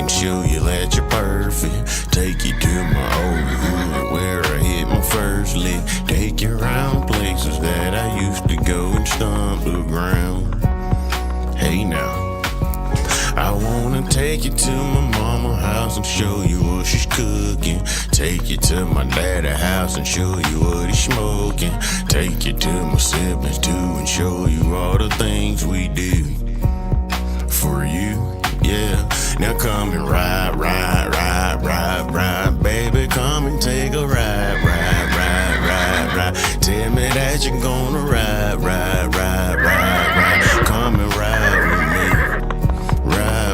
and show you that you're perfect. Take you to my old hood where I hit my first lick. Take you around places that I used to go and stomp the ground. Hey now, I wanna take you to my mama house and show you what she's cooking. Take you to my daddy house and show you what he's smoking. Take you to my siblings too and show you all the things we do for you, yeah. Now come and ride, baby, come and take a ride. Tell me that you're gonna ride. Come and ride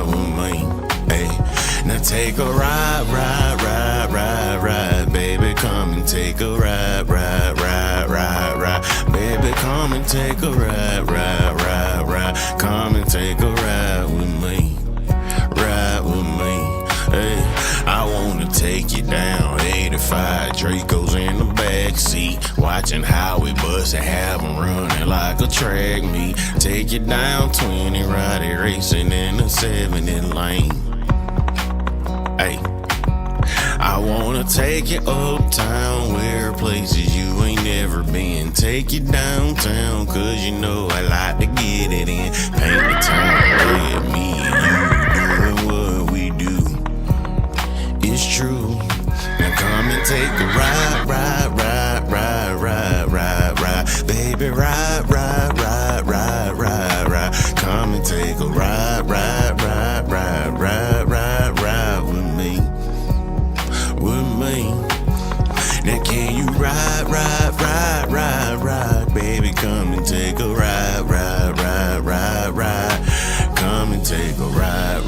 with me, hey. Now take a ride, baby, come and take a ride. Baby, come and take a ride. Come and take a ride with me, hey. I wanna take you down 85 Dracos in the backseat, watching how we bust and have 'em running like a track meet. Take you down 20 Roddy racing in the 70 lane. Hey, I wanna take you uptown where places you ain't never been. Take you downtown cause you know I like to get it in. Paint the town red, me and you doing what we do. It's true. Now come and take a ride. Baby, ride. Come and take a ride with me. Now can you ride, baby, come and take a ride. Come and take a ride.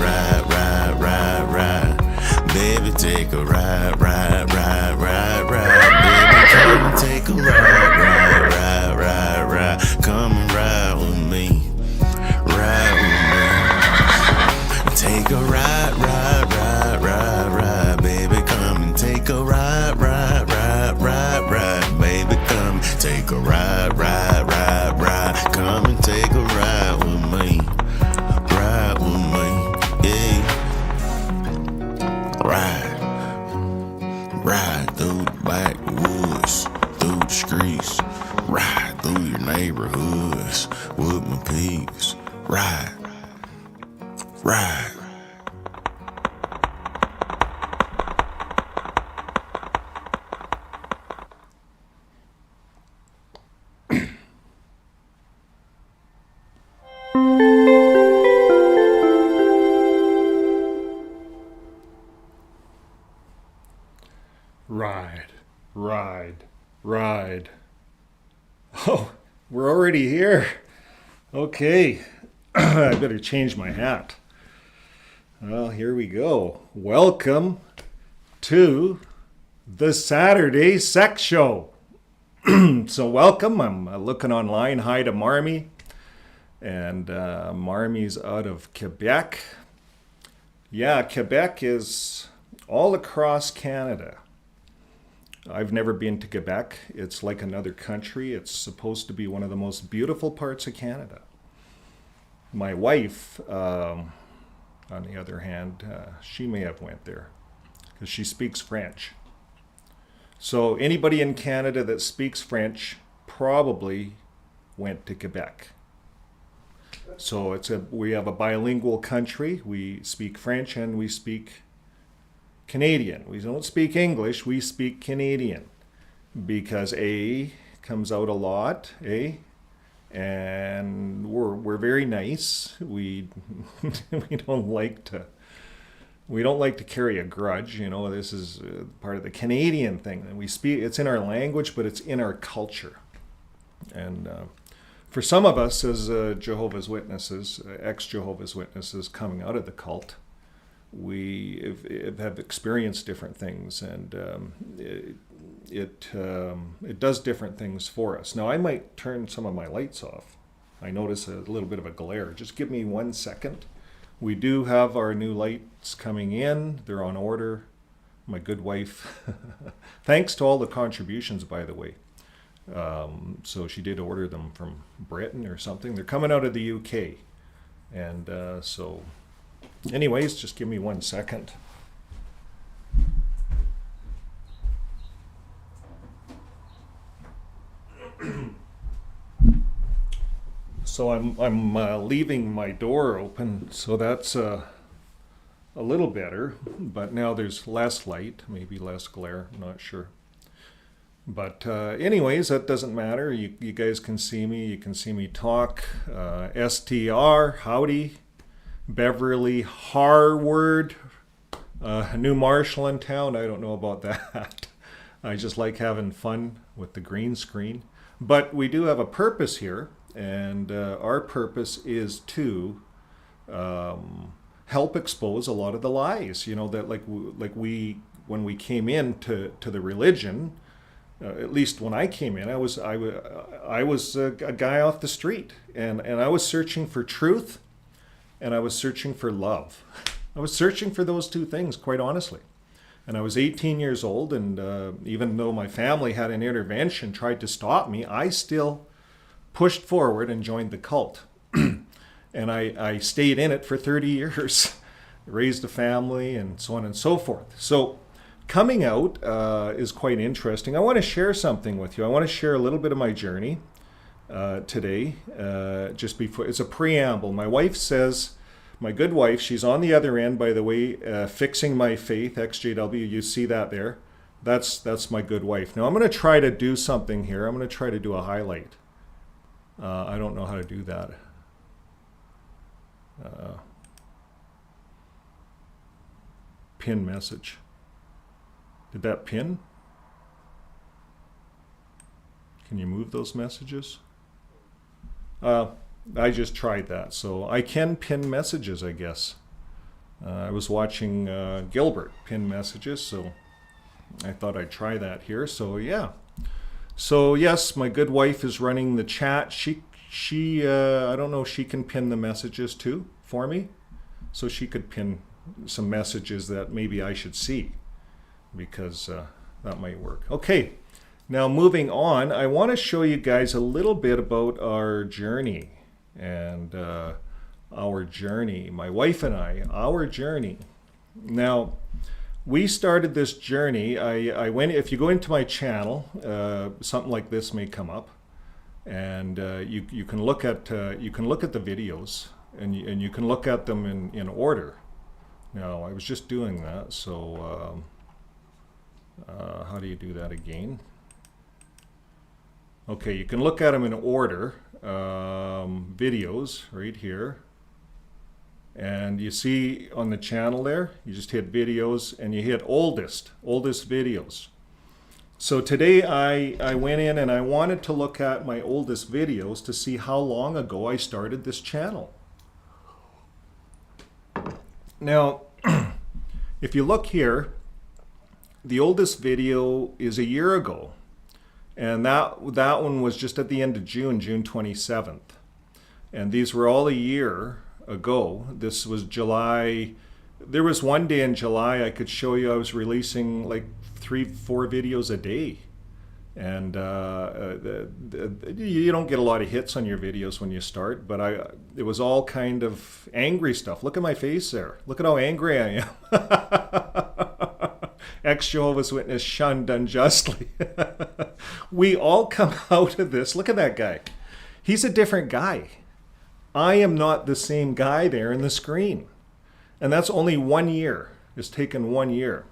Baby, take a ride. Baby, come and take a ride. Come and ride with me. Take a ride. Baby, come and take a ride. Baby, come take a ride. Come and take a ride with me. Yeah. Ride through the backwoods, through the streets, ride through your neighborhoods with my pigs. Ride. Ride. Oh, we're already here. Okay, I better change my hat. Well, here we go. Welcome to the Saturday Sex Show. So welcome. I'm looking online. Hi to Marmy. And Marmy's out of Quebec. Yeah, Quebec is all across Canada. I've never been to Quebec. It's like another country. It's supposed to be one of the most beautiful parts of Canada. My wife, on the other hand, she may have went there because she speaks French. So anybody in Canada that speaks French probably went to Quebec. So we have a bilingual country. We speak French and we speak Canadian. We don't speak English, we speak Canadian because A comes out a lot, and we're very nice. We don't like to carry a grudge. You know, this is part of the Canadian thing. And we speak. It's in our language, but it's in our culture. And for some of us, as Jehovah's Witnesses, ex-Jehovah's Witnesses coming out of the cult, we have experienced different things, and it does different things for us. Now, I might turn some of my lights off. I notice a little bit of a glare. Just give me 1 second. We do have our new lights coming in. They're on order. My good wife. Thanks to all the contributions, by the way. So she did order them from Britain or something. They're coming out of the UK. And so Anyways, just give me 1 second. So I'm leaving my door open, so that's a little better, but now there's less light, maybe less glare, I'm not sure. But anyways, that doesn't matter. You guys can see me. You can see me talk. STR, howdy. Beverly, Harward. New Marshall in town. I don't know about that. I just like having fun with the green screen. But we do have a purpose here. And our purpose is to help expose a lot of the lies. You know, that when we came into the religion, at least when I came in, I was a guy off the street, and I was searching for truth, and I was searching for love. I was searching for those two things, quite honestly. And I was 18 years old, and even though my family had an intervention, tried to stop me, I still pushed forward and joined the cult. And I stayed in it for 30 years, raised a family, and so on and so forth. So coming out is quite interesting. I want to share something with you. I want to share a little bit of my journey today, just before. It's a preamble. My wife says, my good wife, she's on the other end, by the way, fixing my faith, XJW, you see that there. That's my good wife. Now I'm going to try to do something here. I'm going to try to do a highlight. I don't know how to do that. Pin message. Did that pin? Can you move those messages? I just tried that, so I can pin messages, I guess. I was watching Gilbert pin messages, so I thought I'd try that here. So yeah. So yes, my good wife is running the chat. She I don't know if she can pin the messages too for me, so she could pin some messages that maybe I should see, because that might work. Okay, now moving on, I want to show you guys a little bit about our journey and our journey, my wife and I, our journey. Now, we started this journey. I went. If you go into my channel, something like this may come up, and you can look at the videos, and you can look at them in order. Now, I was just doing that. So how do you do that again? Okay, you can look at them in order. Videos right here. And you see on the channel there, you just hit videos and you hit oldest videos. So today I went in and I wanted to look at my oldest videos to see how long ago I started this channel. Now, if you look here, the oldest video is a year ago. And that one was just at the end of June 27th. And these were all a year ago. This was July. There was one day in July I could show you I was releasing like 3-4 videos a day. And you don't get a lot of hits on your videos when you start, but it was all kind of angry stuff. Look at my face there. Look at how angry I am. Ex-Jehovah's Witness shunned unjustly. We all come out of this. Look at that guy. He's a different guy. I am not the same guy there in the screen. And that's only 1 year. It's taken 1 year.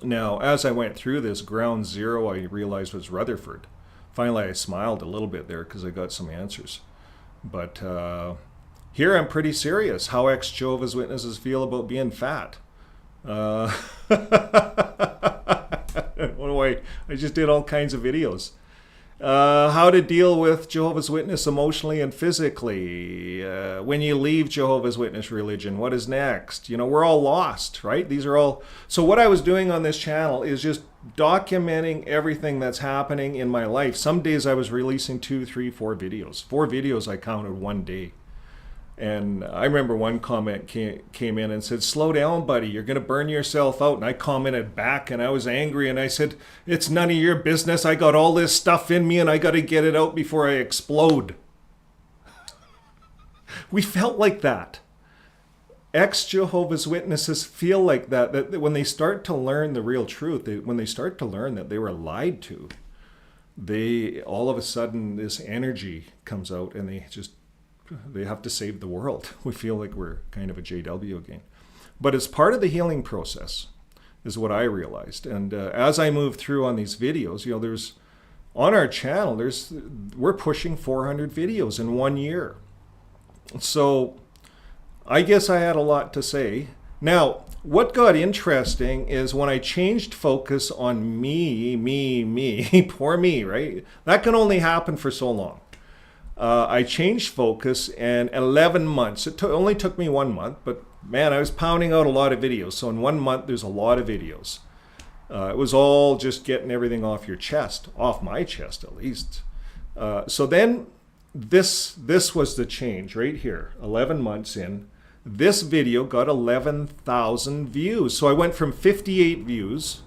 Now, as I went through this, ground zero I realized was Rutherford. Finally, I smiled a little bit there because I got some answers. But here I'm pretty serious. How ex-Jehovah's Witnesses feel about being fat. I just did all kinds of videos. How to deal with Jehovah's Witness emotionally and physically. When you leave Jehovah's Witness religion, what is next? You know, we're all lost, right? These are all... So what I was doing on this channel is just documenting everything that's happening in my life. Some days I was releasing 2, 3, 4 videos. 4 videos I counted one day. And I remember one comment came in and said, "Slow down, buddy, you're going to burn yourself out." And I commented back and I was angry and I said, "It's none of your business. I got all this stuff in me and I got to get it out before I explode." We felt like that. Ex-Jehovah's Witnesses feel like that when they start to learn the real truth, when they start to learn that they were lied to, they all of a sudden this energy comes out and they have to save the world. We feel like we're kind of a JW again. But it's part of the healing process, is what I realized. And as I move through on these videos, there's on our channel, we're pushing 400 videos in 1 year. So I guess I had a lot to say. Now, what got interesting is when I changed focus on me, poor me, right? That can only happen for so long. I changed focus, and 11 months, only took me 1 month, but man, I was pounding out a lot of videos. So in 1 month, there's a lot of videos. It was all just getting everything off your chest, off my chest at least. So then this was the change right here, 11 months in. This video got 11,000 views. So I went from 58 views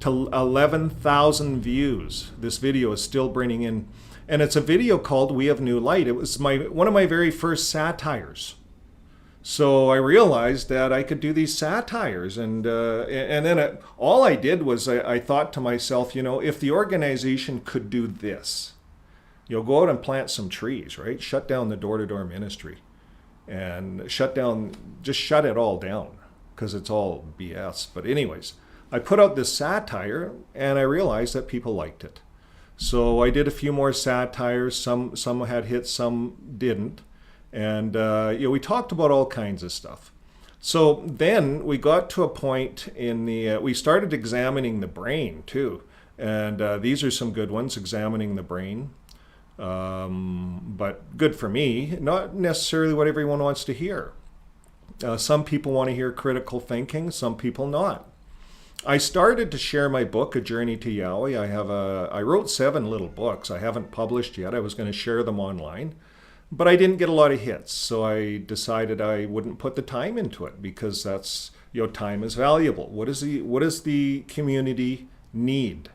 to 11,000 views. This video is still bringing in, and it's a video called We Have New Light. It was one of my very first satires. So I realized that I could do these satires, and then all I did was I thought to myself, if the organization could do this, go out and plant some trees, right? Shut down the door-to-door ministry. And shut it all down, because it's all BS. But anyways, I put out this satire, and I realized that people liked it. So I did a few more satires. Some had hits, some didn't. And we talked about all kinds of stuff. So then we got to a point in we started examining the brain too. And these are some good ones, examining the brain. But good for me, not necessarily what everyone wants to hear. Some people want to hear critical thinking, some people not. I started to share my book, A Journey to Yahweh. I wrote 7 little books. I haven't published yet. I was going to share them online, but I didn't get a lot of hits. So I decided I wouldn't put the time into it, because that's, time is valuable. What does the community need?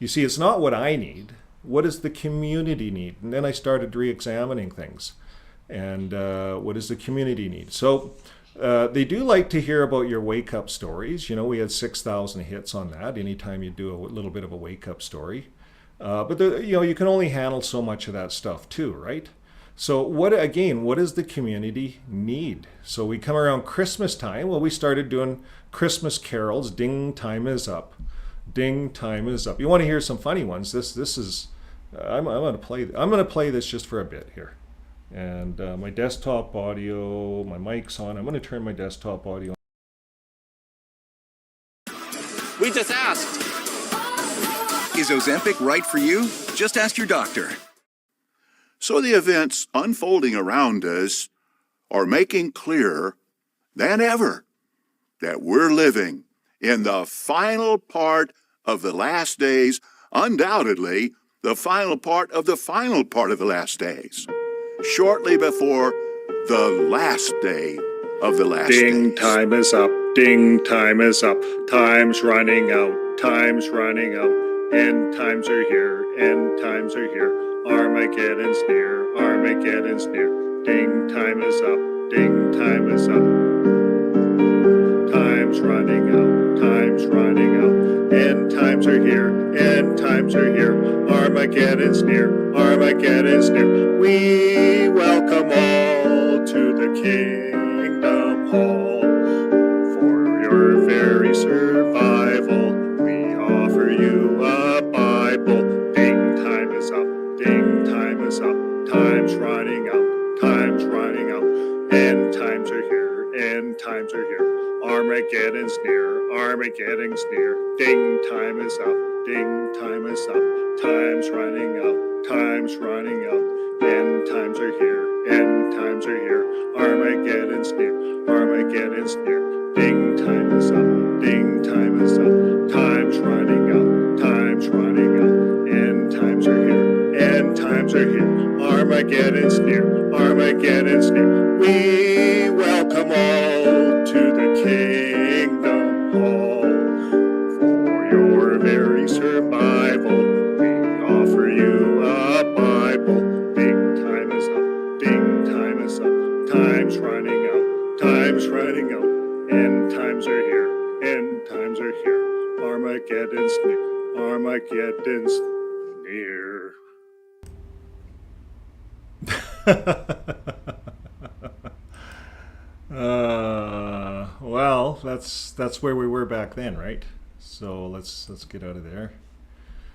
You see, it's not what I need. What does the community need? And then I started re-examining things. And what does the community need? So they do like to hear about your wake-up stories. We had 6,000 hits on that anytime you do a little bit of a wake-up story. But you can only handle so much of that stuff too, right? So what does the community need? So we come around Christmas time. Well, we started doing Christmas carols. Ding, time is up. Ding, time is up. You want to hear some funny ones? This is. I'm going to play this just for a bit here. And my desktop audio, my mic's on. I'm going to turn my desktop audio on. We just asked. Is Ozempic right for you? Just ask your doctor. So the events unfolding around us are making clearer than ever that we're living in the final part of the last days, undoubtedly the final part of the final part of the last days, shortly before the last day of the last days. Ding, time is up. Ding, time is up. Time's running out. Time's running out. End times are here. End times are here. Armageddon's near. Armageddon's near. Ding, time is up. Ding, time is up. Time's running out. Time's running out. End times are here. End times are here. Armageddon's near. Armageddon's near. We welcome all to the Kingdom Hall. For your very survival, we offer you a Bible. Ding, time is up. Ding, time is up. Time's running out. Time's running out. End times are here. End times are here. Armageddon's near. Armageddon's near. Ding, time is up. Ding, time is up. Time's running out. Time's running out. End times are here. End times are here. Armageddon's near. Armageddon's near. Ding, time is up. Ding, time is up. Time's running out. Time's running out. End times are here. End times are here. Armageddon's near. Armageddon's near. We welcome all to the Kingdom Hall. For your very survival, we offer you a Bible. Ding, time is up. Ding, time is up. Time's running out. Time's running out. Armageddon's near. Armageddon's near. Well, that's where we were back then, right? So let's get out of there.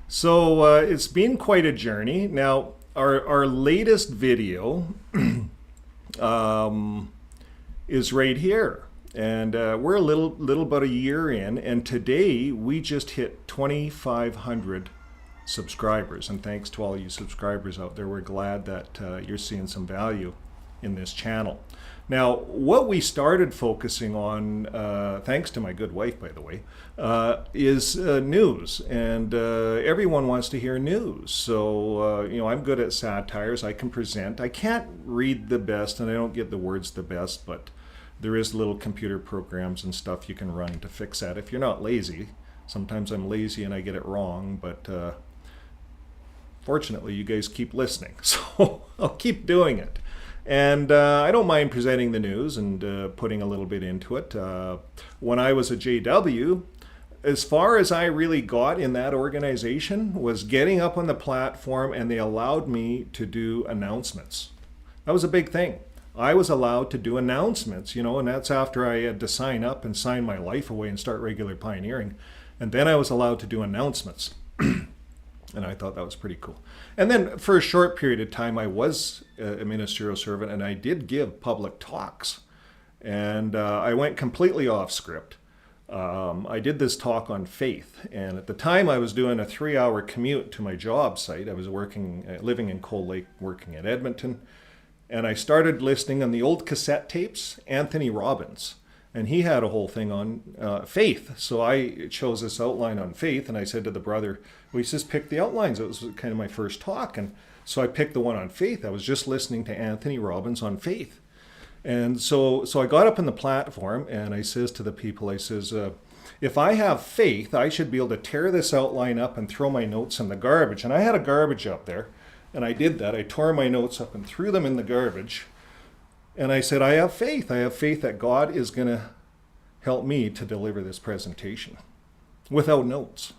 So it's been quite a journey. Now, our latest video is right here, and we're a little about a year in, and today we just hit 2,500 subscribers. And thanks to all you subscribers out there, we're glad that you're seeing some value in this channel. Now, what we started focusing on, thanks to my good wife, by the way, is news. And everyone wants to hear news. So, I'm good at satires. I can present. I can't read the best, and I don't get the words the best, but there is little computer programs and stuff you can run to fix that if you're not lazy. Sometimes I'm lazy and I get it wrong, but fortunately, you guys keep listening. So I'll keep doing it. And I don't mind presenting the news and putting a little bit into it. When I was a JW, as far as I really got in that organization was getting up on the platform, and they allowed me to do announcements. That was a big thing. I was allowed to do announcements, and that's after I had to sign up and sign my life away and start regular pioneering. And then I was allowed to do announcements. And I thought that was pretty cool. And then for a short period of time, I was a ministerial servant, and I did give public talks. And I went completely off script. I did this talk on faith. And at the time, I was doing a 3-hour commute to my job site. I was living in Cold Lake, working at Edmonton. And I started listening on the old cassette tapes, Anthony Robbins. And he had a whole thing on faith. So I chose this outline on faith, and I said to the brother, we just picked the outlines. It was kind of my first talk. And so I picked the one on faith. I was just listening to Anthony Robbins on faith. And so I got up on the platform, and I says to the people, I says, if I have faith, I should be able to tear this outline up and throw my notes in the garbage. And I had a garbage up there, and I did that. I tore my notes up and threw them in the garbage. And I said, I have faith. I have faith that God is going to help me to deliver this presentation without notes.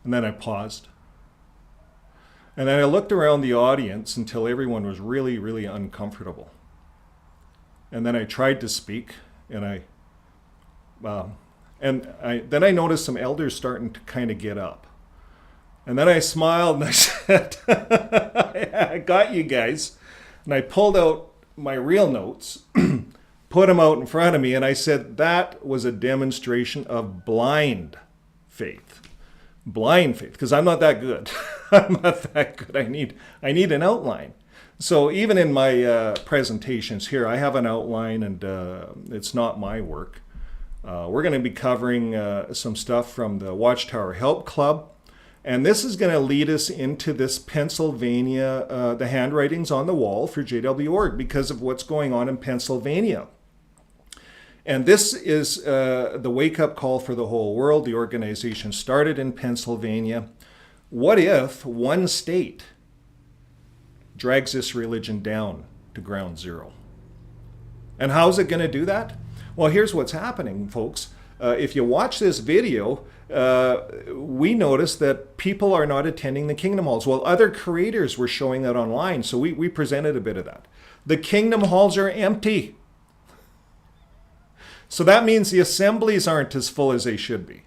And then I paused. And then I looked around the audience until everyone was really, really uncomfortable. And then I tried to speak, and then I noticed some elders starting to kind of get up. And then I smiled and I said, I got you guys. And I pulled out my real notes, put them out in front of me, and I said, that was a demonstration of blind faith. Blind faith, because I'm not that good. I'm not that good. I need an outline. So even in my presentations here, I have an outline, and it's not my work. We're going to be covering some stuff from the Watchtower Help Club. And this is going to lead us into this Pennsylvania, the handwritings on the wall for JW.org because of what's going on in Pennsylvania. And this is the wake-up call for the whole world. The organization started in Pennsylvania. What if one state drags this religion down to ground zero? And how's it going to do that? Well, here's what's happening, folks. If you watch this video, we noticed that people are not attending the Kingdom Halls. Well, other creators were showing that online, so we presented a bit of that. The Kingdom Halls are empty. So that means the assemblies aren't as full as they should be.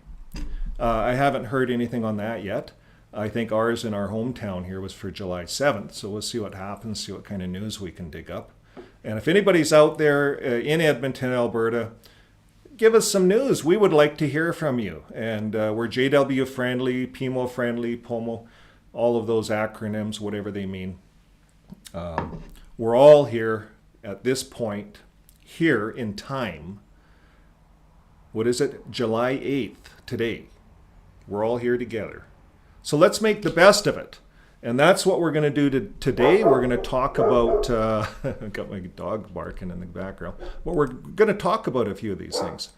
I haven't heard anything on that yet. I think ours in our hometown here was for July 7th, so we'll see what happens, see what kind of news we can dig up. And if anybody's out there in Edmonton, Alberta, give us some news. We would like to hear from you. And we're JW friendly, PMO friendly, POMO, all of those acronyms, whatever they mean. We're all here at this point, here in time. What is it? July 8th, today. We're all here together. So let's make the best of it. And that's what we're going to do today. We're going to talk about, I've got my dog barking in the background, but we're going to talk about a few of these things.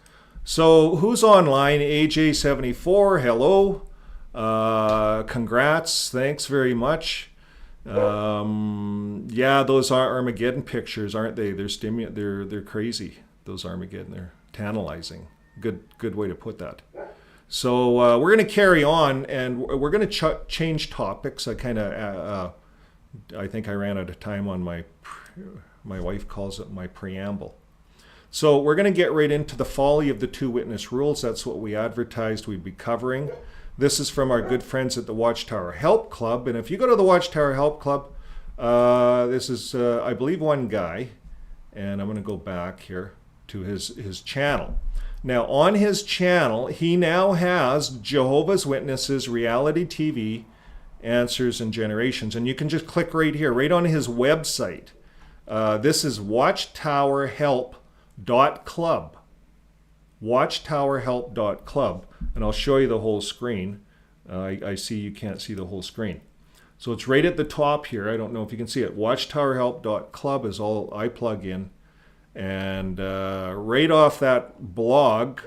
So who's online? AJ74, hello. Congrats, thanks very much. Yeah, those are Armageddon pictures, aren't they? They're crazy, those Armageddon. tantalizing. Good way to put that. So we're going to carry on, and we're going to change topics. I think I ran out of time on my wife calls it my preamble. So we're going to get right into the folly of the two witness rules. That's what we advertised we'd be covering. This is from our good friends at the Watchtower Help Club. And if you go to the Watchtower Help Club, this is, I believe, one guy. And I'm going to go back here to his channel. Now, on his channel, he now has Jehovah's Witnesses, reality TV, answers and generations. And you can just click right here, right on his website. This is watchtowerhelp.club. Watchtowerhelp.club. And I'll show you the whole screen. I see you can't see the whole screen. So it's right at the top here. I don't know if you can see it. Watchtowerhelp.club is all I plug in. And right off that blog,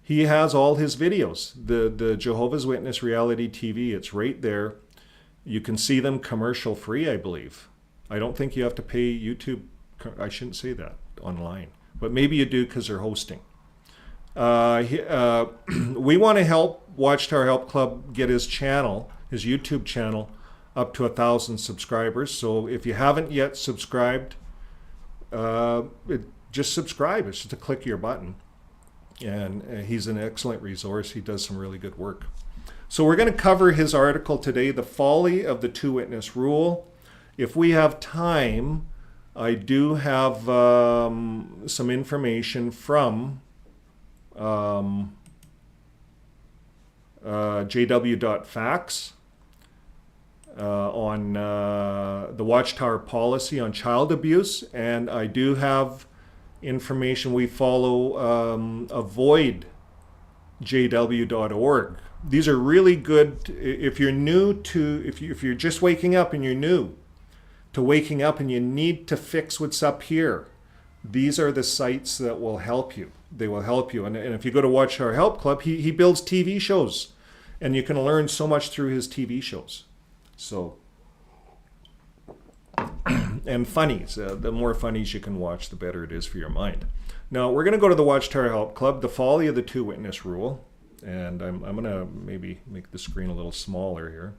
he has all his videos. The Jehovah's Witness reality TV, it's right there. You can see them commercial free, I believe. I don't think you have to pay YouTube. I shouldn't say that online. But maybe you do because they're hosting. We want to help Watchtower Help Club get his channel, his YouTube channel, up to 1,000 subscribers. So if you haven't yet subscribed, just subscribe. It's just a click of your button. And he's an excellent resource. He does some really good work. So we're going to cover his article today, The Folly of the Two Witness Rule. If we have time, I do have some information from jw.facts on the Watchtower policy on child abuse, and I do have information. We follow avoidjw.org. These are really good if you're new to, if you're just waking up and you're new to waking up and you need to fix what's up here. These are the sites that will help you. They will help you. And if you go to Watchtower Help Club, he builds TV shows, and you can learn so much through his TV shows. So, and funnies. The more funnies you can watch, the better it is for your mind. Now, we're going to go to the Watchtower Help Club, The Folly of the Two Witness Rule. And I'm going to maybe make the screen a little smaller here.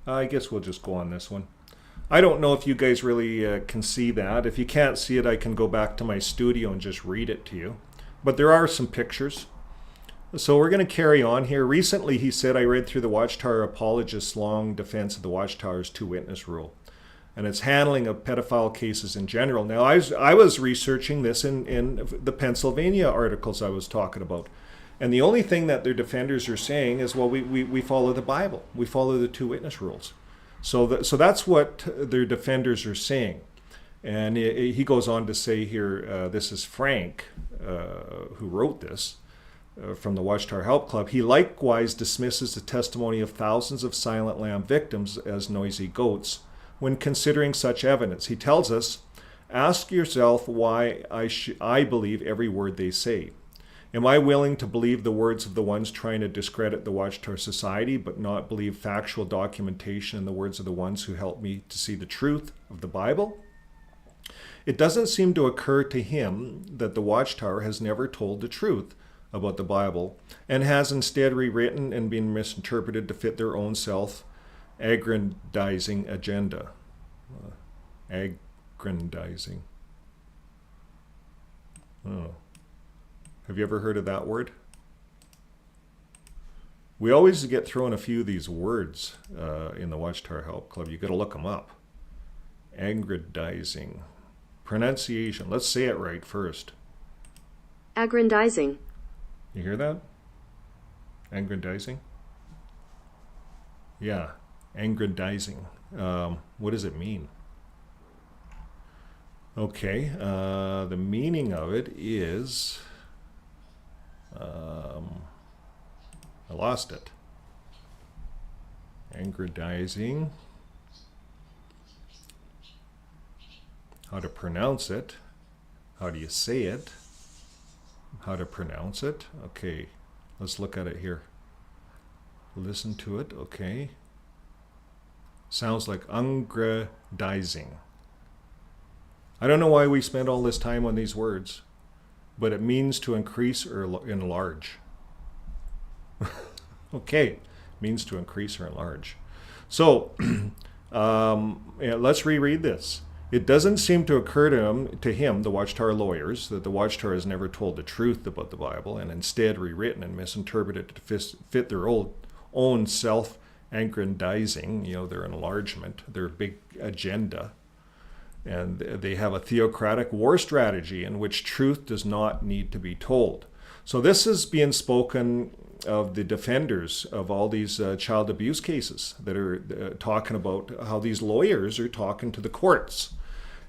I guess we'll just go on this one. I don't know if you guys really can see that. If you can't see it, I can go back to my studio and just read it to you. But there are some pictures. So we're going to carry on here. Recently, he said, I read through the Watchtower apologist's long defense of the Watchtower's two-witness rule and its handling of pedophile cases in general. Now, I was researching this in the Pennsylvania articles I was talking about. And the only thing that their defenders are saying is, well, we follow the Bible. We follow the two-witness rules. So that's what their defenders are saying. And he goes on to say here, this is Frank, who wrote this, from the Watchtower Help Club. He likewise dismisses the testimony of thousands of silent lamb victims as noisy goats when considering such evidence. He tells us, ask yourself why I believe every word they say. Am I willing to believe the words of the ones trying to discredit the Watchtower Society, but not believe factual documentation in the words of the ones who helped me to see the truth of the Bible? It doesn't seem to occur to him that the Watchtower has never told the truth about the Bible and has instead rewritten and been misinterpreted to fit their own self-aggrandizing agenda. Aggrandizing. Oh. Have you ever heard of that word? We always get thrown a few of these words in the Watchtower Help Club. You got to look them up. Aggrandizing. Pronunciation. Let's say it right first. Aggrandizing. You hear that? Aggrandizing? Yeah, aggrandizing. What does it mean? Okay, the meaning of it is... I lost it. Aggrandizing. How to pronounce it. How do you say it? How to pronounce it. Okay, let's look at it here. Listen to it. Okay. Sounds like aggrandizing. I don't know why we spend all this time on these words, but it means to increase or enlarge. Okay, means to increase or enlarge. So let's reread this. It doesn't seem to occur to him, the Watchtower lawyers, that the Watchtower has never told the truth about the Bible and instead rewritten and misinterpreted to fit their own self-aggrandizing, their enlargement, their big agenda. And they have a theocratic war strategy in which truth does not need to be told. So this is being spoken of the defenders of all these child abuse cases that are talking about how these lawyers are talking to the courts.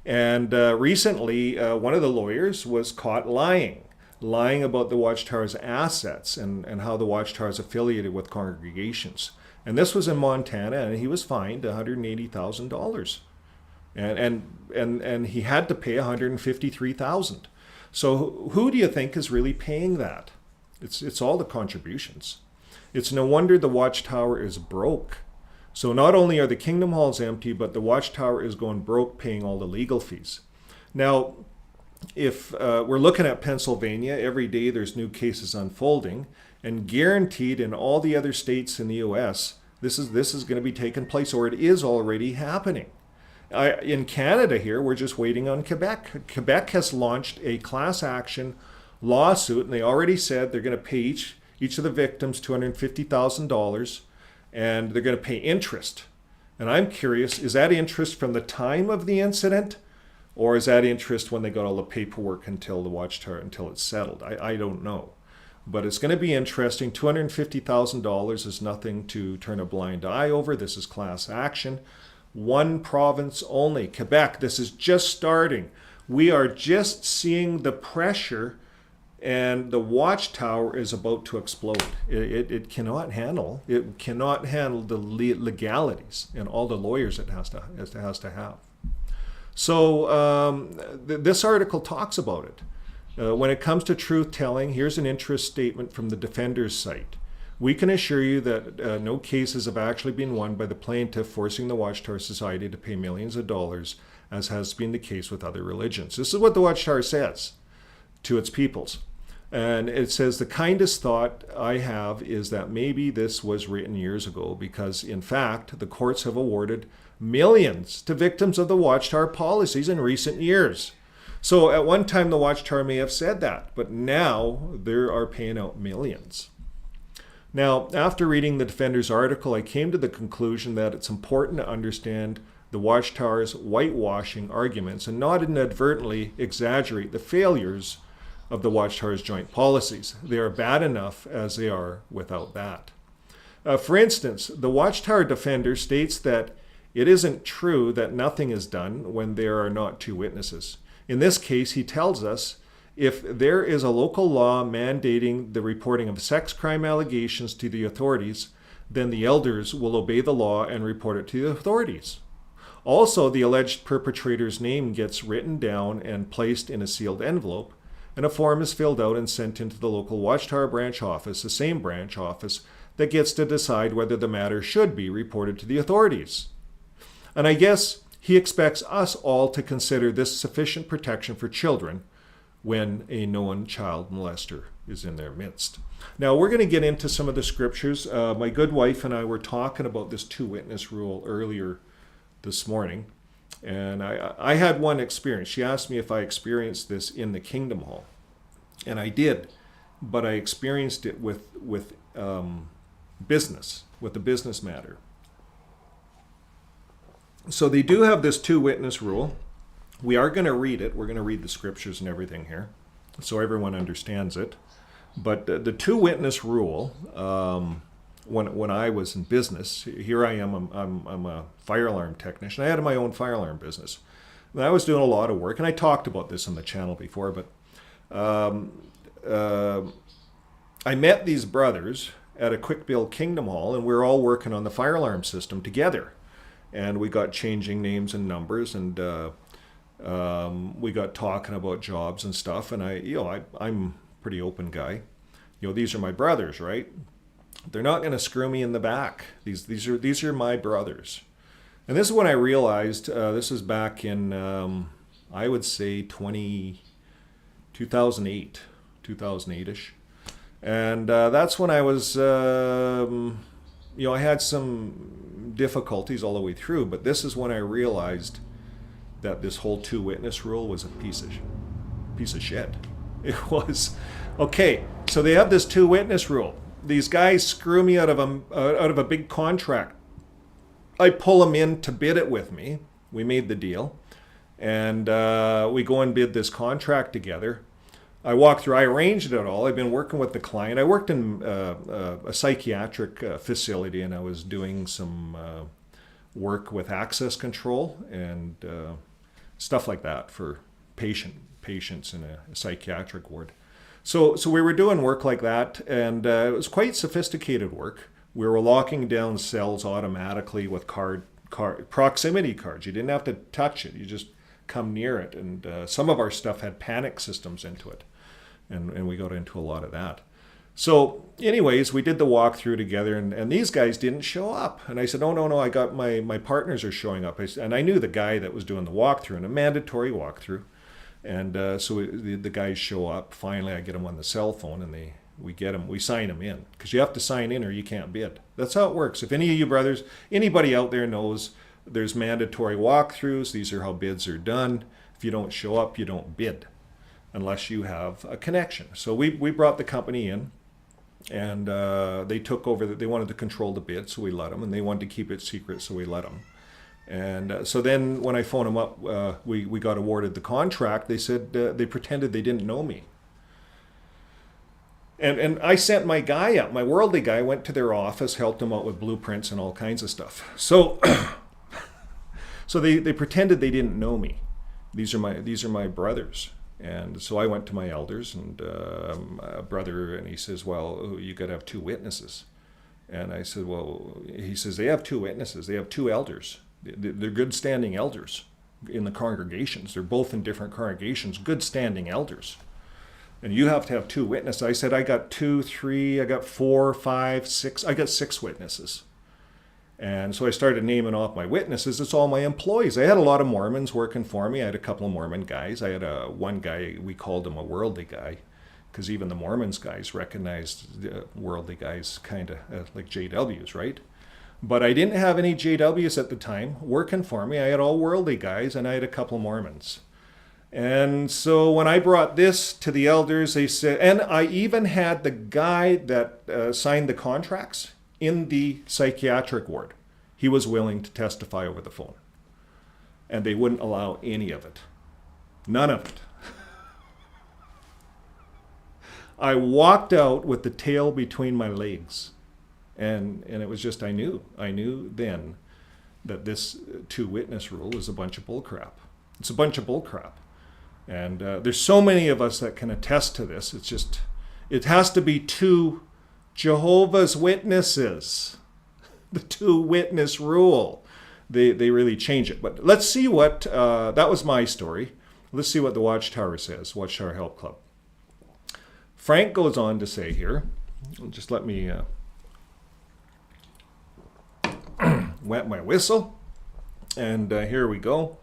And recently, one of the lawyers was caught lying about the Watchtower's assets and how the Watchtower is affiliated with congregations. And this was in Montana, and he was fined $180,000. And he had to pay $153,000. So who do you think is really paying that? It's all the contributions. It's no wonder the Watchtower is broke. So not only are the kingdom halls empty, but the Watchtower is going broke paying all the legal fees. Now, if we're looking at Pennsylvania, every day there's new cases unfolding, and guaranteed in all the other states in the U.S., this is going to be taking place, or it is already happening. In Canada here, we're just waiting on Quebec. Quebec has launched a class action lawsuit, and they already said they're going to pay each of the victims $250,000, and they're going to pay interest. And I'm curious, is that interest from the time of the incident, or is that interest when they got all the paperwork until it's settled? I don't know. But it's going to be interesting. $250,000 is nothing to turn a blind eye over. This is class action. One province only, Quebec. This is just starting. We are just seeing the pressure, and the Watchtower is about to explode. It cannot handle the legalities and all the lawyers it has to have. So this article talks about it. When it comes to truth telling, here's an interest statement from the defender's site. We can assure you that no cases have actually been won by the plaintiff forcing the Watchtower Society to pay millions of dollars, as has been the case with other religions. This is what the Watchtower says to its peoples. And it says, the kindest thought I have is that maybe this was written years ago, because in fact, the courts have awarded millions to victims of the Watchtower policies in recent years. So at one time, the Watchtower may have said that, but now they are paying out millions. Now, after reading the defender's article, I came to the conclusion that it's important to understand the Watchtower's whitewashing arguments and not inadvertently exaggerate the failures of the Watchtower's joint policies. They are bad enough as they are without that. For instance, the Watchtower defender states that it isn't true that nothing is done when there are not two witnesses. In this case, he tells us if there is a local law mandating the reporting of sex crime allegations to the authorities, then the elders will obey the law and report it to the authorities. Also, the alleged perpetrator's name gets written down and placed in a sealed envelope, and a form is filled out and sent into the local Watchtower branch office, the same branch office that gets to decide whether the matter should be reported to the authorities. And I guess he expects us all to consider this sufficient protection for children when a known child molester is in their midst. Now, we're going to get into some of the scriptures. My good wife and I were talking about this two-witness rule earlier this morning, and I had one experience. She asked me if I experienced this in the Kingdom Hall, and I did, but I experienced it with business, with the business matter. So they do have this two-witness rule. We are going to read it. We're going to read the scriptures and everything here, so everyone understands it. But the two-witness rule, when I was in business, here I am, I'm a fire alarm technician. I had my own fire alarm business. And I was doing a lot of work, and I talked about this on the channel before, but I met these brothers at a Quick Build Kingdom Hall, and we were all working on the fire alarm system together. And we got changing names and numbers, and we got talking about jobs and stuff. And I'm a pretty open guy. These are my brothers, right? They're not going to screw me in the back. These are my brothers. And this is when I realized, this is back in I would say 2008, 2008-ish. And that's when I was, I had some difficulties all the way through, but this is when I realized that this whole two-witness rule was a piece of shit. It was, okay, so they have this two-witness rule. These guys screw me out of a big contract. I pull them in to bid it with me. We made the deal. And we go and bid this contract together. I arranged it all. I've been working with the client. I worked in a psychiatric facility, and I was doing some work with access control and stuff like that for patients in a psychiatric ward. So we were doing work like that, and it was quite sophisticated work. We were locking down cells automatically with proximity cards. You didn't have to touch it. You just come near it. And some of our stuff had panic systems into it. And we got into a lot of that. So anyways, we did the walkthrough together, and these guys didn't show up. And I said, oh, no, I got my partners are showing up. And I knew the guy that was doing the walkthrough, and a mandatory walkthrough. And so the guys show up. Finally, I get them on the cell phone, and we sign them in. Because you have to sign in or you can't bid. That's how it works. If any of you brothers, anybody out there knows, there's mandatory walkthroughs. These are how bids are done. If you don't show up, you don't bid unless you have a connection. So we brought the company in, and they took over. They wanted to control the bid, so we let them. And they wanted to keep it secret, so we let them. And so then when I phoned them up, we got awarded the contract. They said they pretended they didn't know me. And I sent my guy up, my worldly guy, went to their office, helped them out with blueprints and all kinds of stuff. So so they pretended they didn't know me. These are my brothers. And so I went to my elders and a brother, and he says, well, you got to have two witnesses. And I said, well, he says, they have two witnesses. They have two elders. They're good standing elders in the congregations. They're both in different congregations, good standing elders. And you have to have two witnesses. I said, I got 2, 3, I got 4, 5, 6. I got 6 witnesses. And so I started naming off my witnesses. It's all my employees. I had a lot of Mormons working for me. I had a couple of Mormon guys. I had one guy, we called him a worldly guy, because even the Mormons guys recognized worldly guys kind of like JWs, right? But I didn't have any JWs at the time working for me. I had all worldly guys, and I had a couple of Mormons. And so when I brought this to the elders, they said, and I even had the guy that signed the contracts in the psychiatric ward. He was willing to testify over the phone. And they wouldn't allow any of it. None of it. I walked out with the tail between my legs. And it was just, I knew then that this two-witness rule was a bunch of bullcrap. It's a bunch of bullcrap. And there's so many of us that can attest to this. It's just, it has to be two Jehovah's Witnesses. The two-witness rule. They really change it. But let's see what, that was my story. Let's see what the Watchtower says, Watchtower Help Club. Frank goes on to say here, just let me wet my whistle, and here we go.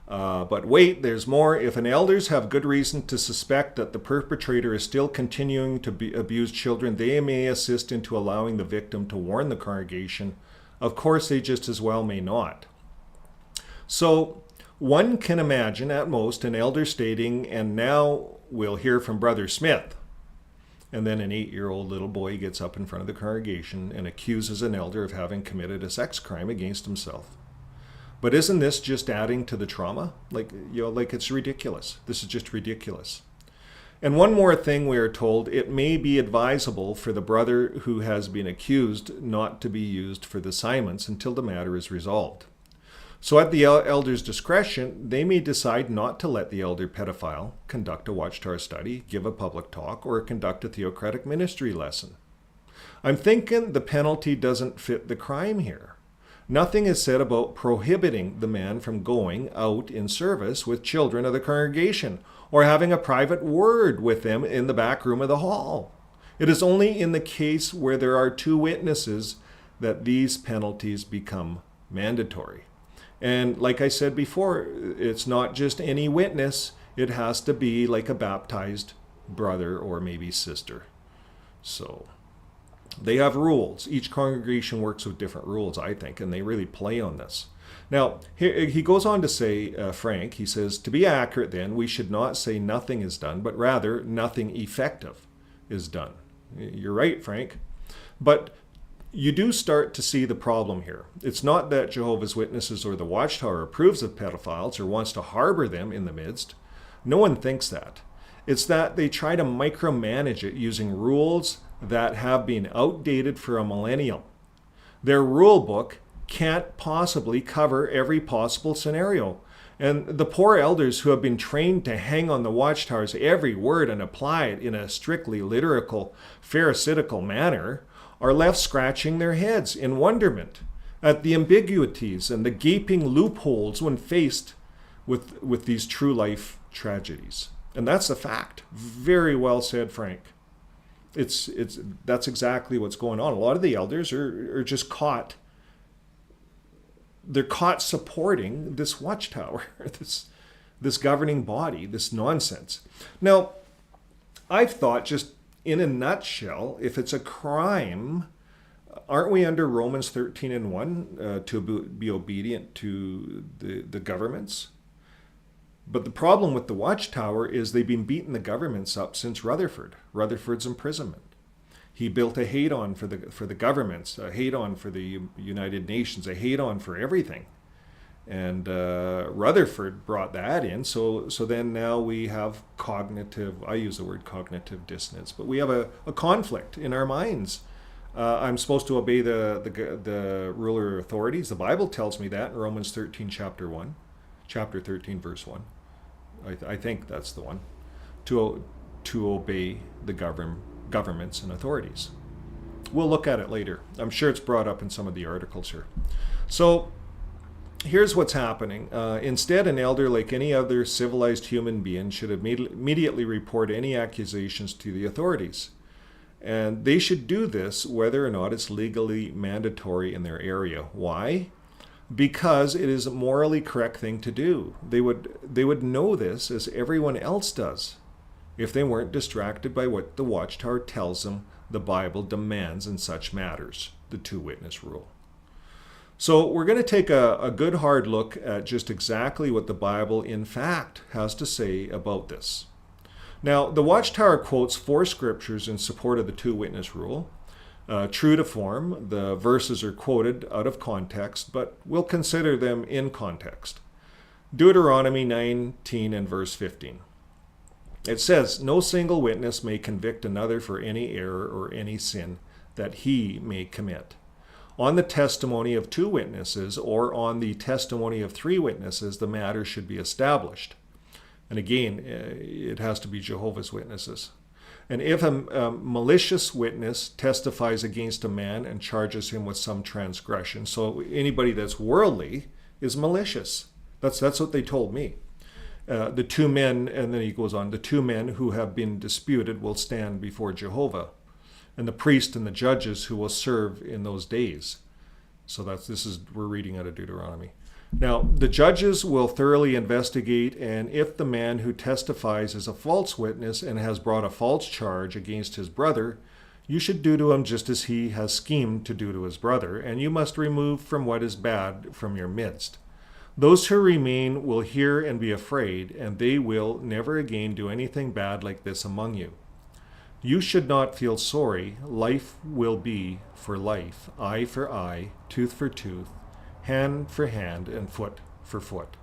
But wait, there's more. If an elders have good reason to suspect that the perpetrator is still continuing to abuse children, they may assist into allowing the victim to warn the congregation. Of course, they just as well may not. So one can imagine at most an elder stating, and now we'll hear from Brother Smith. And then an 8-year-old little boy gets up in front of the congregation and accuses an elder of having committed a sex crime against himself. But isn't this just adding to the trauma? Like it's ridiculous. This is just ridiculous. And one more thing we are told, it may be advisable for the brother who has been accused not to be used for the assignments until the matter is resolved. So at the elder's discretion, they may decide not to let the elder pedophile conduct a Watchtower study, give a public talk, or conduct a theocratic ministry lesson. I'm thinking the penalty doesn't fit the crime here. Nothing is said about prohibiting the man from going out in service with children of the congregation or having a private word with them in the back room of the hall. It is only in the case where there are two witnesses that these penalties become mandatory. And like I said before, it's not just any witness. It has to be like a baptized brother or maybe sister. So they have rules. Each congregation works with different rules, I think, and they really play on this. Now, he goes on to say, Frank, he says, to be accurate then, we should not say nothing is done, but rather nothing effective is done. You're right, Frank. But you do start to see the problem here. It's not that Jehovah's Witnesses or the Watchtower approves of pedophiles or wants to harbor them in the midst. No one thinks that. It's that they try to micromanage it using rules that have been outdated for a millennium. Their rule book can't possibly cover every possible scenario. And the poor elders who have been trained to hang on the Watchtower's every word and apply it in a strictly literal, pharisaical manner are left scratching their heads in wonderment at the ambiguities and the gaping loopholes when faced with these true life tragedies. And that's a fact. Very well said, Frank. That's exactly what's going on. A lot of the elders are just caught. They're caught supporting this Watchtower, this governing body, this nonsense. Now, I've thought, just in a nutshell, if it's a crime, aren't we under Romans 13:1 to be obedient to the governments? But the problem with the Watchtower is they've been beating the governments up since Rutherford's imprisonment. He built a hate-on for the governments, a hate-on for the United Nations, a hate-on for everything. And Rutherford brought that in. So then now we have I use the word cognitive dissonance, but we have a conflict in our minds. I'm supposed to obey the ruler authorities. The Bible tells me that in Romans 13, chapter 13, verse 1. I think that's the one. To obey the governments and authorities. We'll look at it later. I'm sure it's brought up in some of the articles here. So here's what's happening. Instead, an elder, like any other civilized human being, should immediately report any accusations to the authorities. And they should do this whether or not it's legally mandatory in their area. Why? Because it is a morally correct thing to do. They would know this as everyone else does if they weren't distracted by what the Watchtower tells them the Bible demands in such matters, the two-witness rule. So we're going to take a good hard look at just exactly what the Bible in fact has to say about this. Now, the Watchtower quotes 4 scriptures in support of the two-witness rule. True to form, the verses are quoted out of context, but we'll consider them in context. Deuteronomy 19 and verse 15. It says, "No single witness may convict another for any error or any sin that he may commit. On the testimony of 2 witnesses or on the testimony of 3 witnesses, the matter should be established." And again, it has to be Jehovah's Witnesses. "And if a malicious witness testifies against a man and charges him with some transgression," so anybody that's worldly is malicious. That's what they told me. The 2 men, and then he goes on, "the 2 men who have been disputed will stand before Jehovah, and the priest and the judges who will serve in those days." So we're reading out of Deuteronomy. "Now, the judges will thoroughly investigate, and if the man who testifies is a false witness and has brought a false charge against his brother, you should do to him just as he has schemed to do to his brother, and you must remove from what is bad from your midst. Those who remain will hear and be afraid, and they will never again do anything bad like this among you. You should not feel sorry. Life will be for life, eye for eye, tooth for tooth, hand for hand, and foot for foot."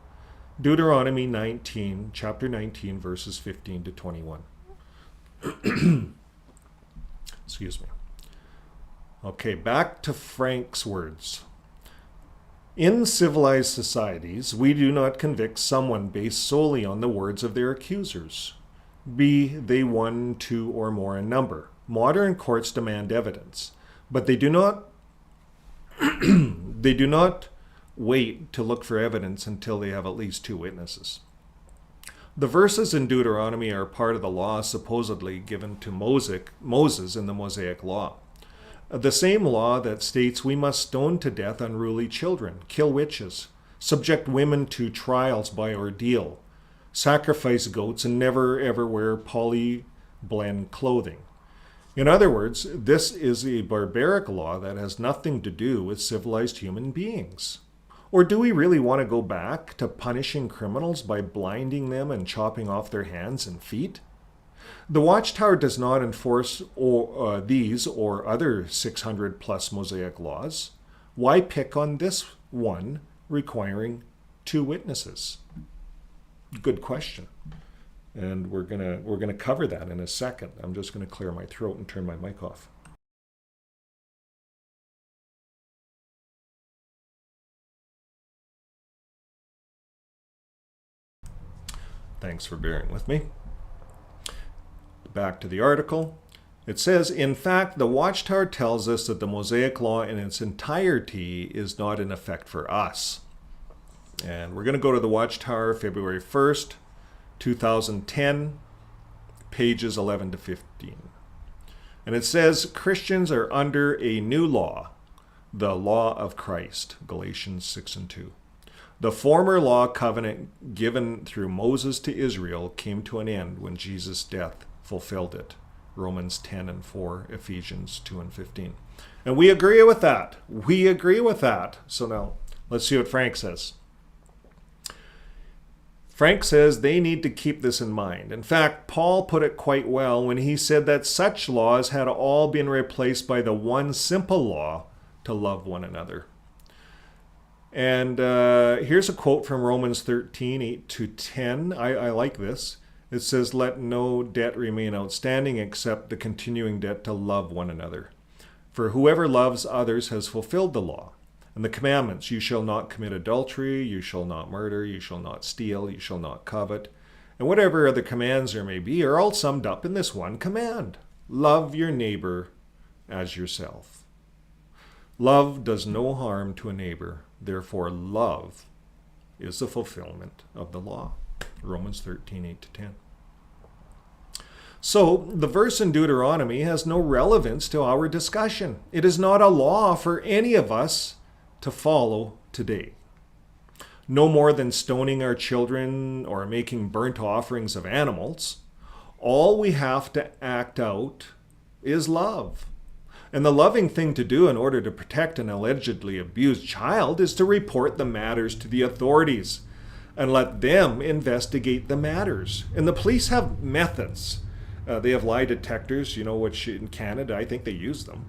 Deuteronomy 19, chapter 19, verses 15 to 21. Excuse me. Okay, back to Frank's words. "In civilized societies, we do not convict someone based solely on the words of their accusers, be they 1, 2, or more in number. Modern courts demand evidence, but they do not wait to look for evidence until they have at least 2 witnesses. The verses in Deuteronomy are part of the law supposedly given to Moses in the Mosaic Law. The same law that states we must stone to death unruly children, kill witches, subject women to trials by ordeal, sacrifice goats, and never ever wear poly-blend clothing. In other words, this is a barbaric law that has nothing to do with civilized human beings. Or do we really want to go back to punishing criminals by blinding them and chopping off their hands and feet? The Watchtower does not enforce these or other 600 plus Mosaic laws. Why pick on this one requiring 2 witnesses? Good question. And we're gonna cover that in a second. I'm just gonna clear my throat and turn my mic off. Thanks for bearing with me. Back to the article. It says, in fact, the Watchtower tells us that the Mosaic Law in its entirety is not in effect for us. And we're going to go to the Watchtower, February 1st, 2010, pages 11 to 15. And it says, Christians are under a new law, the law of Christ, Galatians 6 and 2. The former law covenant given through Moses to Israel came to an end when Jesus' death fulfilled it. Romans 10 and 4, Ephesians 2 and 15. And we agree with that. We agree with that. So now, let's see what Frank says. Frank says they need to keep this in mind. In fact, Paul put it quite well when he said that such laws had all been replaced by the one simple law to love one another. And here's a quote from Romans 13, 8 to 10. I like this. It says, let no debt remain outstanding except the continuing debt to love one another. For whoever loves others has fulfilled the law. And the commandments, you shall not commit adultery, you shall not murder, you shall not steal, you shall not covet, and whatever other commands there may be are all summed up in this one command. Love your neighbor as yourself. Love does no harm to a neighbor. Therefore, love is the fulfillment of the law. Romans 13, 8 to 10. So, the verse in Deuteronomy has no relevance to our discussion. It is not a law for any of us to follow today. No more than stoning our children or making burnt offerings of animals. All we have to act out is love. And the loving thing to do in order to protect an allegedly abused child is to report the matters to the authorities and let them investigate the matters. And the police have methods. They have lie detectors, which in Canada, I think they use them.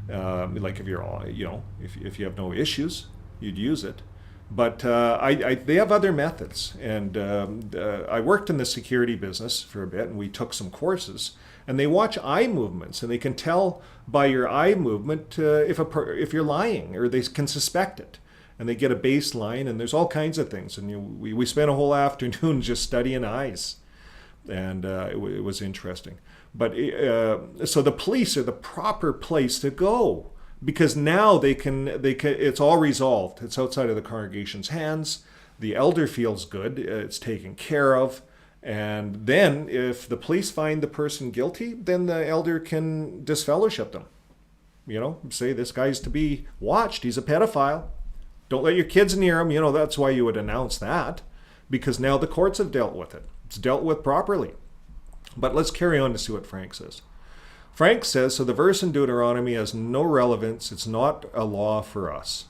Like if you're, if you have no issues, you'd use it. But they have other methods. And I worked in the security business for a bit, and we took some courses. And they watch eye movements, and they can tell by your eye movement if you're lying, or they can suspect it. And they get a baseline, and there's all kinds of things. And we spent a whole afternoon just studying eyes, and it was interesting. But so the police are the proper place to go, because now they can. It's all resolved. It's outside of the congregation's hands. The elder feels good. It's taken care of. And then if the police find the person guilty, then the elder can disfellowship them. Say this guy's to be watched. He's a pedophile. Don't let your kids near him. That's why you would announce that, because now the courts have dealt with it. It's dealt with properly. But let's carry on to see what Frank says. Frank says, so the verse in Deuteronomy has no relevance. It's not a law for us.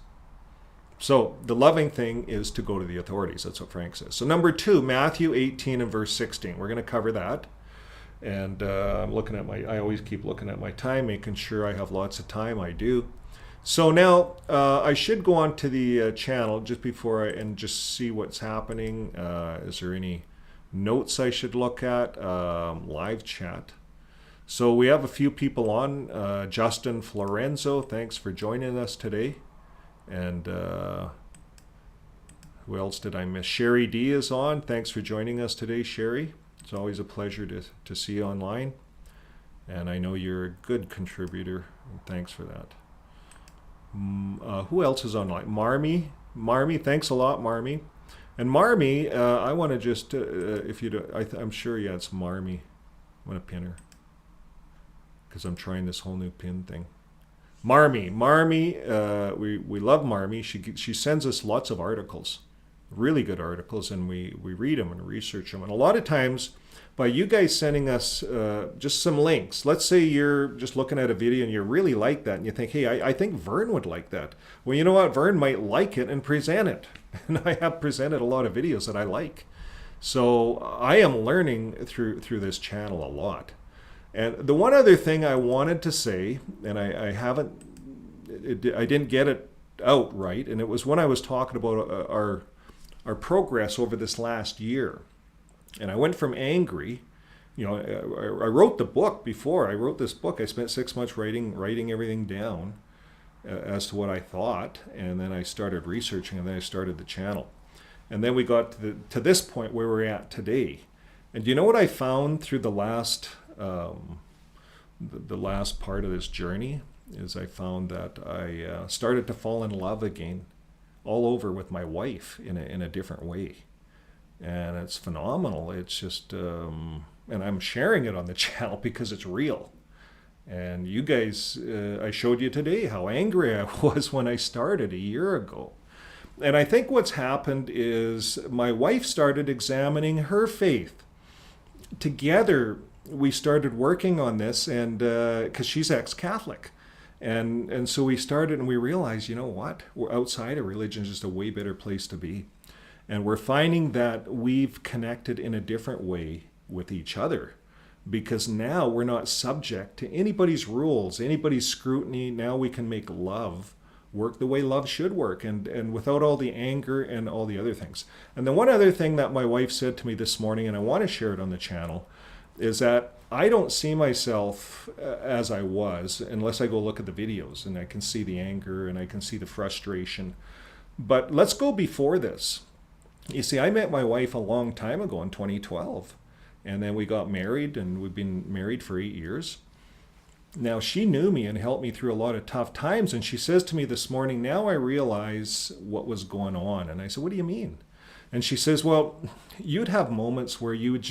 So the loving thing is to go to the authorities. That's what Frank says. So number 2, Matthew 18 and verse 16. We're going to cover that. And I'm looking at I always keep looking at my time, making sure I have lots of time. I do. So now I should go on to the channel just before and just see what's happening. Is there any notes I should look at? Live chat. So we have a few people on. Justin Florenzo, thanks for joining us today. And who else did I miss? Sherry D is on. Thanks for joining us today, Sherry. It's always a pleasure to see you online. And I know you're a good contributor. Thanks for that. Who else is online? Marmy, thanks a lot, Marmy. And Marmy, I want to just, if you do, I'm sure, yeah, it's Marmy. I'm going to pin her, because I'm trying this whole new pin thing. Marmy, we love Marmy. She sends us lots of articles. really good articles, and we read them and research them. And a lot of times, by you guys sending us just some links, let's say you're just looking at a video and you really like that, and you think, hey, I think Vern would like that. Well, you know what? Vern might like it and present it. And I have presented a lot of videos that I like. So I am learning through this channel a lot. And the one other thing I wanted to say, and I didn't get it out right, and it was when I was talking about our progress over this last year. And I went from angry, I wrote the book before. I wrote this book. I spent 6 months writing everything down as to what I thought, and then I started researching, and then I started the channel. And then we got to this point where we're at today. And do you know what I found through the last part of this journey? Is I found that I started to fall in love again, all over with my wife in a different way. And it's phenomenal. It's just, and I'm sharing it on the channel because it's real. And you guys, I showed you today how angry I was when I started a year ago. And I think what's happened is my wife started examining her faith. Together, we started working on this, and because she's ex-Catholic. And so we started, and we realized, you know what? We're outside of religion is just a way better place to be. And we're finding that we've connected in a different way with each other, because now we're not subject to anybody's rules, anybody's scrutiny. Now we can make love work the way love should work, and without all the anger and all the other things. And the one other thing that my wife said to me this morning, and I want to share it on the channel, is that I don't see myself as I was unless I go look at the videos, and I can see the anger and I can see the frustration. But let's go before this. You see, I met my wife a long time ago in 2012, and then we got married, and we've been married for 8 years. Now, she knew me and helped me through a lot of tough times, and she says to me this morning, now I realize what was going on. And I said, what do you mean? And she says, well, you'd have moments where you'd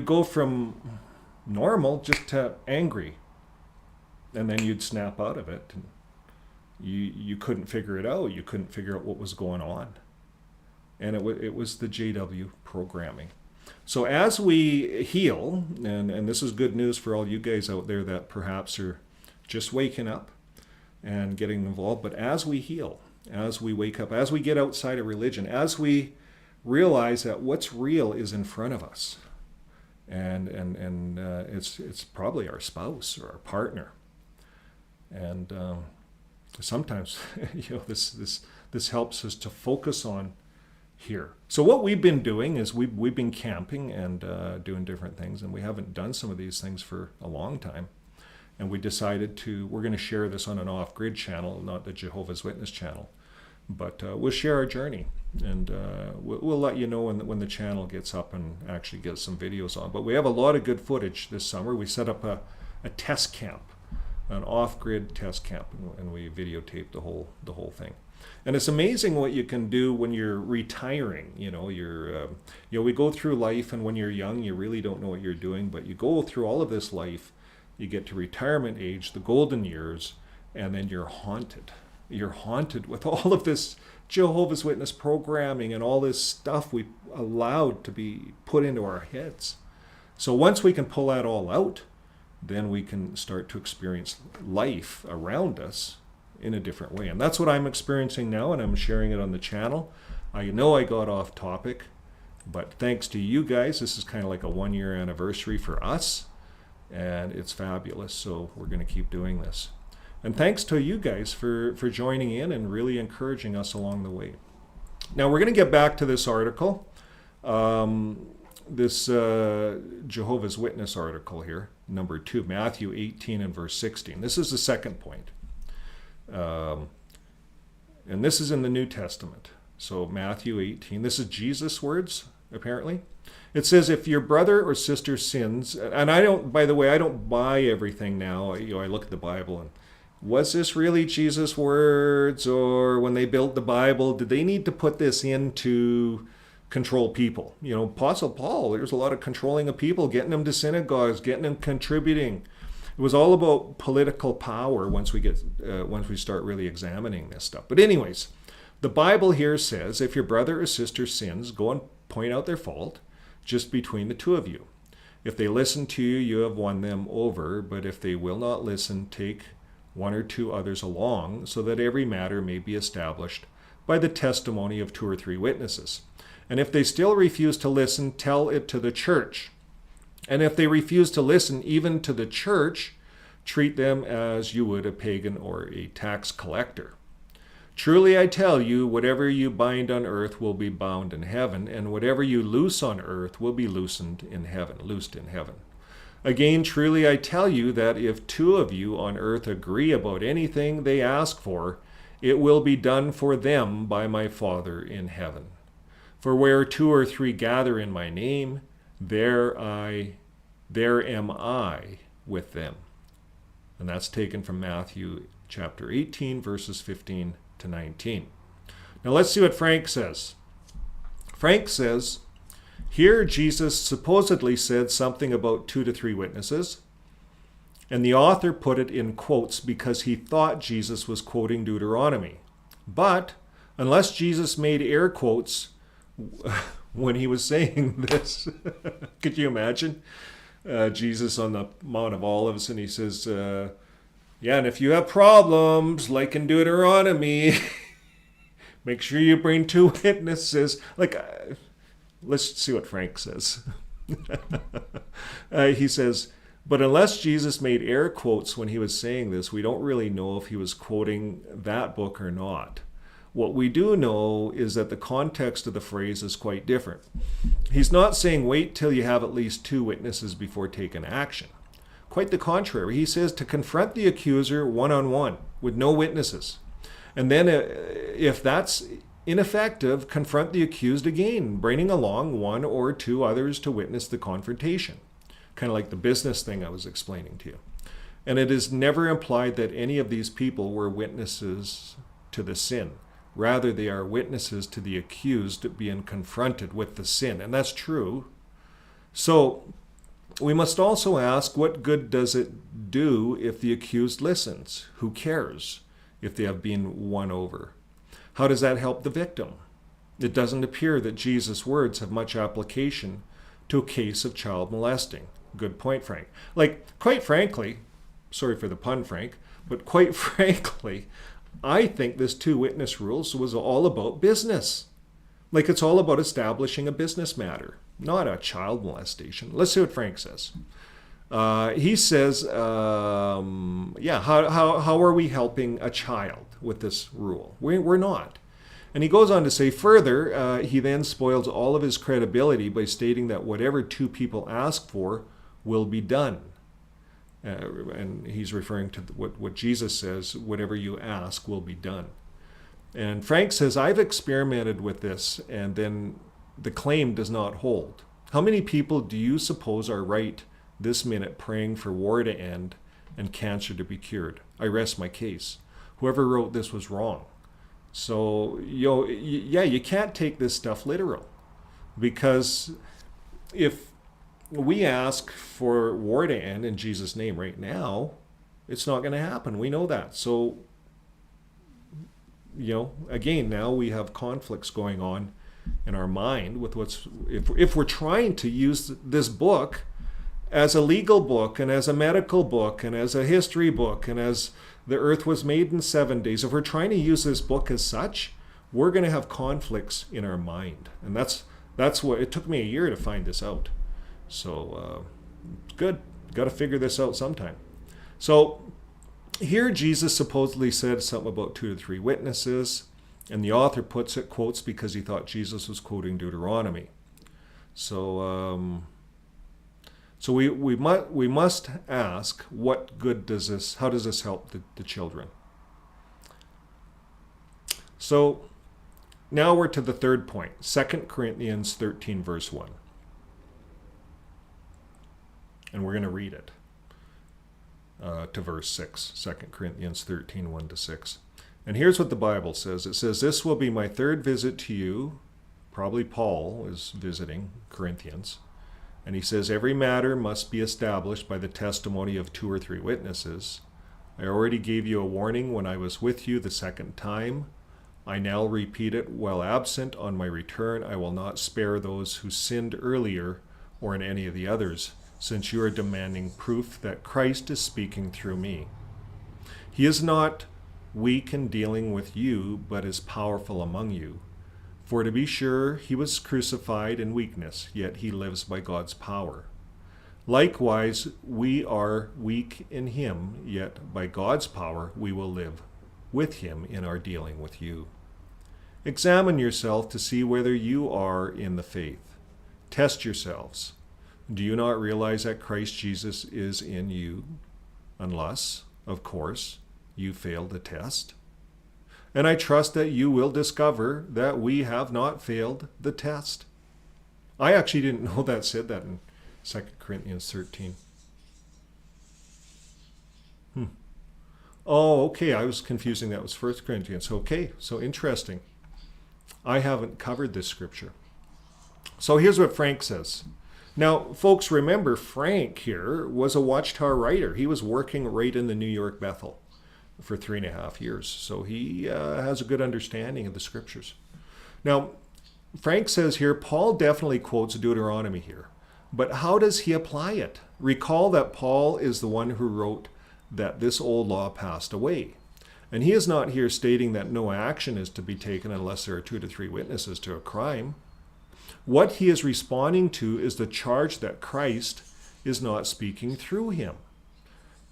go from normal just to angry, and then you'd snap out of it. And you couldn't figure it out. You couldn't figure out what was going on. And it was the JW programming. So as we heal, and this is good news for all you guys out there that perhaps are just waking up and getting involved, but as we heal, as we wake up, as we get outside of religion, as we realize that what's real is in front of us, and it's probably our spouse or our partner, and sometimes this helps us to focus on here. So what we've been doing is we've been camping and doing different things, and we haven't done some of these things for a long time. And we decided we're going to share this on an off-grid channel, not the Jehovah's Witness channel, but we'll share our journey, and we'll let you know when the channel gets up and actually gets some videos on. But we have a lot of good footage this summer. We set up a test camp, an off-grid test camp, and we videotaped the whole thing. And it's amazing what you can do when you're retiring. We go through life, and when you're young, you really don't know what you're doing, but you go through all of this life, you get to retirement age, the golden years, and then you're haunted. You're haunted with all of this Jehovah's Witness programming and all this stuff we allowed to be put into our heads. So once we can pull that all out, then we can start to experience life around us in a different way. And that's what I'm experiencing now, and I'm sharing it on the channel. I know I got off topic, but thanks to you guys, this is kind of like a 1-year anniversary for us, and it's fabulous. So we're going to keep doing this. And thanks to you guys for joining in and really encouraging us along the way. Now we're going to get back to this article, this Jehovah's Witness article here, number 2, Matthew 18 and verse 16. This is the second point. And this is in the New Testament. So Matthew 18, this is Jesus' words, apparently. It says, if your brother or sister sins, and by the way, I don't buy everything now. I look at the Bible and, was this really Jesus' words? Or when they built the Bible, did they need to put this in to control people? Apostle Paul, there's a lot of controlling of people, getting them to synagogues, getting them contributing. It was all about political power once we start really examining this stuff. But anyways, The Bible here says if your brother or sister sins, go and point out their fault just between the two of you. If they listen to you, you have won them over. But if they will not listen, take one or two others along, so that every matter may be established by the testimony of 2 or 3 witnesses. And if they still refuse to listen, tell it to the church. And if they refuse to listen even to the church, treat them as you would a pagan or a tax collector. Truly I tell you, whatever you bind on earth will be bound in heaven, and whatever you loose on earth will be loosed in heaven. Again, truly I tell you that if 2 of you on earth agree about anything they ask for, it will be done for them by my Father in heaven. For where 2 or 3 gather in my name, there am I with them. And that's taken from Matthew chapter 18, verses 15 to 19. Now let's see what Frank says. Frank says, here Jesus supposedly said something about 2 to 3 witnesses, and the author put it in quotes because he thought Jesus was quoting Deuteronomy. But unless Jesus made air quotes when he was saying this, could you imagine Jesus on the Mount of Olives, and he says, yeah, and if you have problems, like in Deuteronomy, make sure you bring 2 witnesses. Let's see what Frank says. He says, but unless Jesus made air quotes when he was saying this, we don't really know if he was quoting that book or not. What we do know is that the context of the phrase is quite different. He's not saying wait till you have at least 2 witnesses before taking action. Quite the contrary. He says to confront the accuser one-on-one with no witnesses. And then if that's ineffective, confront the accused again, bringing along 1 or 2 others to witness the confrontation. Kind of like the business thing I was explaining to you. And it is never implied that any of these people were witnesses to the sin. Rather, they are witnesses to the accused being confronted with the sin. And that's true. So we must also ask, what good does it do if the accused listens? Who cares if they have been won over? How does that help the victim? It doesn't appear that Jesus' words have much application to a case of child molesting. Good point, Frank. Quite frankly, sorry for the pun, Frank, but quite frankly, I think this 2 witness rules was all about business. It's all about establishing a business matter, not a child molestation. Let's see what Frank says. He says, how are we helping a child with this rule? We're not. And he goes on to say further, he then spoils all of his credibility by stating that whatever 2 people ask for will be done. And he's referring to what Jesus says, whatever you ask will be done. And Frank says, I've experimented with this, and then the claim does not hold. How many people do you suppose are right this minute praying for war to end and cancer to be cured? I rest my case. Whoever wrote this was wrong. So, you can't take this stuff literal. Because if we ask for war to end in Jesus' name right now, it's not going to happen. We know that. So, again, now we have conflicts going on in our mind with if we're trying to use this book as a legal book and as a medical book and as a history book and as the earth was made in 7 days, if we're trying to use this book as such, we're going to have conflicts in our mind. And that's what it took me a year to find this out. So good. Got to figure this out sometime. So here Jesus supposedly said something about 2 to 3 witnesses, and the author quotes because he thought Jesus was quoting Deuteronomy. So we must ask, what good does this? How does this help the children? So now we're to the third point, 2 Corinthians 13, verse 1. And we're going to read it to verse 6, 2 Corinthians 13, 1 to 6. And here's what the Bible says. It says, this will be my 3rd visit to you. Probably Paul is visiting Corinthians. And he says, every matter must be established by the testimony of 2 or 3 witnesses. I already gave you a warning when I was with you the 2nd time. I now repeat it, while absent on my return, I will not spare those who sinned earlier or in any of the others, since you are demanding proof that Christ is speaking through me. He is not weak in dealing with you, but is powerful among you. For to be sure, he was crucified in weakness, yet he lives by God's power. Likewise, we are weak in him, yet by God's power we will live with him in our dealing with you. Examine yourself to see whether you are in the faith. Test yourselves. Do you not realize that Christ Jesus is in you? Unless, of course, you fail the test. And I trust that you will discover that we have not failed the test. I actually didn't know that said that in 2 Corinthians 13. Oh, okay, I was confusing that with 1 Corinthians. Okay, so interesting. I haven't covered this scripture. So here's what Frank says. Now, folks, remember, Frank here was a Watchtower writer. He was working right in the New York Bethel for 3.5 years. So he has a good understanding of the scriptures. Now, Frank says here, Paul definitely quotes Deuteronomy here. But how does he apply it? Recall that Paul is the one who wrote that this old law passed away. And he is not here stating that no action is to be taken unless there are 2 to 3 witnesses to a crime. What he is responding to is the charge that Christ is not speaking through him.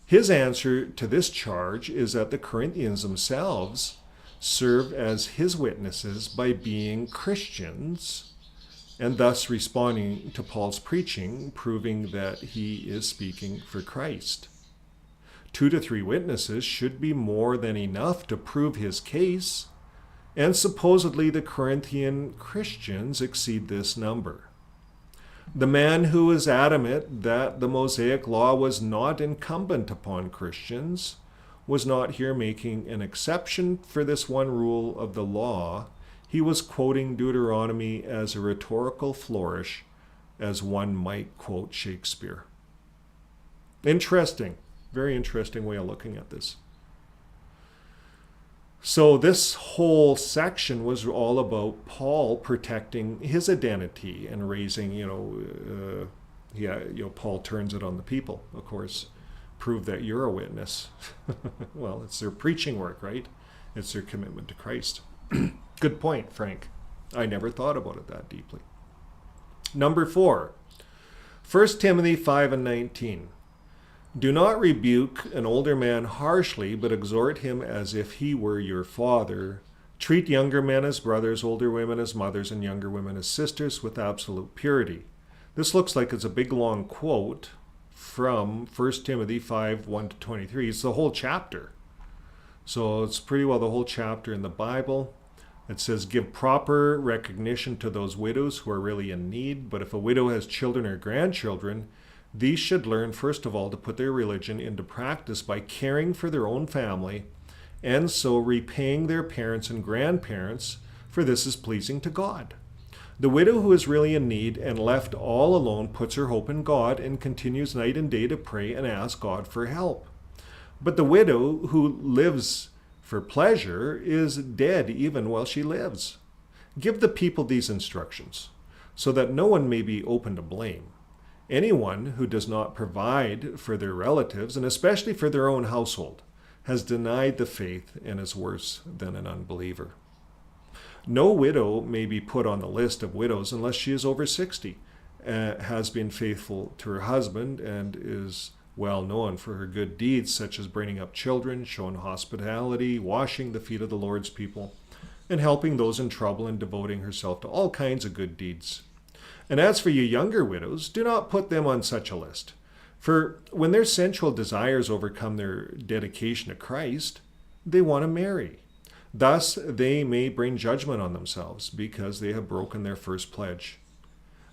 His answer to this charge is that the Corinthians themselves serve as his witnesses by being Christians, and thus responding to Paul's preaching, proving that he is speaking for Christ. 2 to 3 witnesses should be more than enough to prove his case, and supposedly the Corinthian Christians exceed this number. The man who is adamant that the Mosaic law was not incumbent upon Christians was not here making an exception for this one rule of the law. He was quoting Deuteronomy as a rhetorical flourish, as one might quote Shakespeare. Interesting. Very interesting way of looking at this. So this whole section was all about Paul protecting his identity and raising, Paul turns it on the people, of course. Prove that you're a witness. Well, it's their preaching work, right? It's their commitment to Christ. Good point, Frank. I never thought about it that deeply. Number 4, 1 Timothy 5:19. Do not rebuke an older man harshly, but exhort him as if he were your father. Treat younger men as brothers, older women as mothers, and younger women as sisters with absolute purity. This looks like it's a big long quote from 1 Timothy 5:1-23. It's the whole chapter. So it's pretty well the whole chapter in the Bible. It says, give proper recognition to those widows who are really in need. But if a widow has children or grandchildren, these should learn, first of all, to put their religion into practice by caring for their own family, and so repaying their parents and grandparents, for this is pleasing to God. The widow who is really in need and left all alone puts her hope in God and continues night and day to pray and ask God for help. But the widow who lives for pleasure is dead even while she lives. Give the people these instructions, so that no one may be open to blame. Anyone who does not provide for their relatives, and especially for their own household, has denied the faith and is worse than an unbeliever. No widow may be put on the list of widows unless she is over 60, has been faithful to her husband, and is well known for her good deeds, such as bringing up children, showing hospitality, washing the feet of the Lord's people, and helping those in trouble, and devoting herself to all kinds of good deeds. And as for you younger widows, do not put them on such a list. For when their sensual desires overcome their dedication to Christ, they want to marry. Thus, they may bring judgment on themselves because they have broken their first pledge.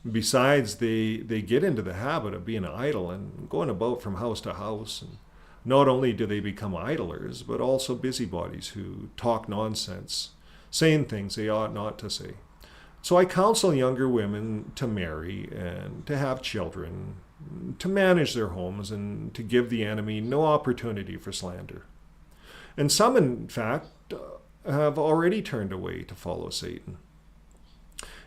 Besides, they get into the habit of being idle and going about from house to house. And not only do they become idlers, but also busybodies who talk nonsense, saying things they ought not to say. So I counsel younger women to marry and to have children, to manage their homes, and to give the enemy no opportunity for slander. And some, in fact, have already turned away to follow Satan.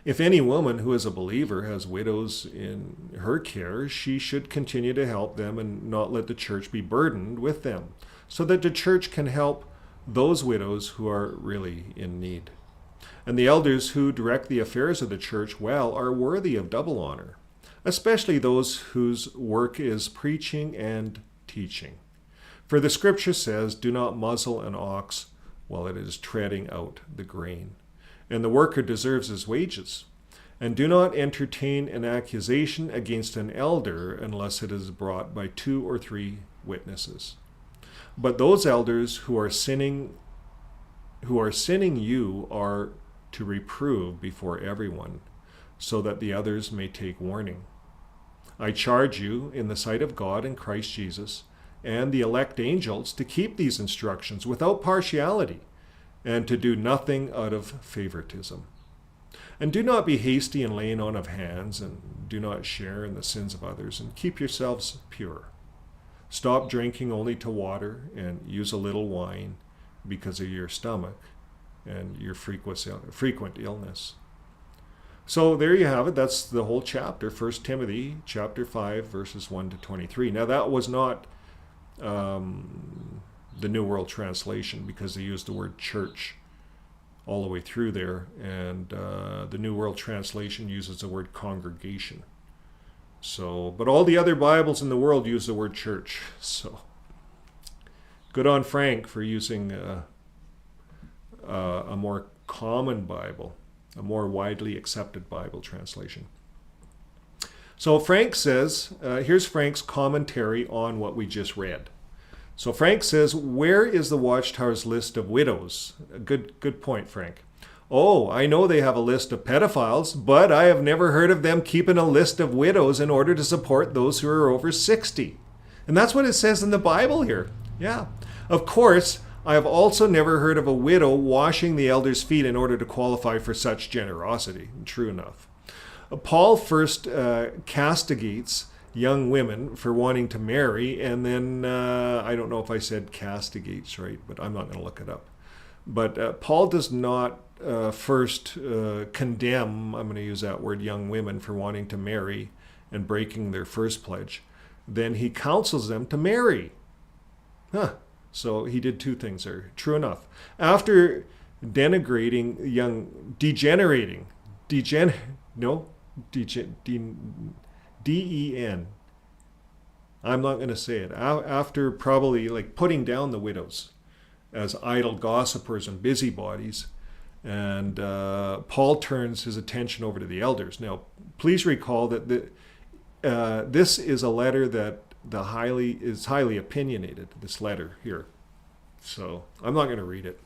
If any woman who is a believer has widows in her care, she should continue to help them and not let the church be burdened with them, so that the church can help those widows who are really in need. And the elders who direct the affairs of the church well are worthy of double honor, especially those whose work is preaching and teaching. For the scripture says, "Do not muzzle an ox while it is treading out the grain, and the worker deserves his wages. And do not entertain an accusation against an elder unless it is brought by 2 or 3 witnesses. But those elders who are sinning you are to reprove before everyone, so that the others may take warning. I charge you in the sight of God and Christ Jesus and the elect angels to keep these instructions without partiality, and to do nothing out of favoritism. And do not be hasty in laying on of hands, and do not share in the sins of others, and keep yourselves pure. Stop drinking only to water, and use a little wine because of your stomach and your frequent illness." So there you have it. That's the whole chapter, 1 Timothy chapter 5, verses 1 to 23. Now that was not the New World Translation, because they used the word church all the way through there, and the New World Translation uses the word congregation. So, but all the other Bibles in the world use the word church. So, good on Frank for using a more common Bible, a more widely accepted Bible translation. So Frank says, here's Frank's commentary on what we just read. So Frank says, where is the Watchtower's list of widows? Good point, Frank. Oh, I know they have a list of pedophiles, but I have never heard of them keeping a list of widows in order to support those who are over 60. And that's what it says in the Bible here. Yeah. Of course, I have also never heard of a widow washing the elder's feet in order to qualify for such generosity. True enough. Paul first castigates young women for wanting to marry, and then, I don't know if I said castigates right, but I'm not going to look it up. But Paul does not first condemn, I'm going to use that word, young women for wanting to marry and breaking their first pledge. Then he counsels them to marry. So he did two things there. True enough. After degenerating, D-E-N. I'm not going to say it. After probably like putting down the widows as idle gossipers and busybodies, and Paul turns his attention over to the elders. Now, please recall that this is a letter that is highly opinionated, this letter here. So I'm not going to read it.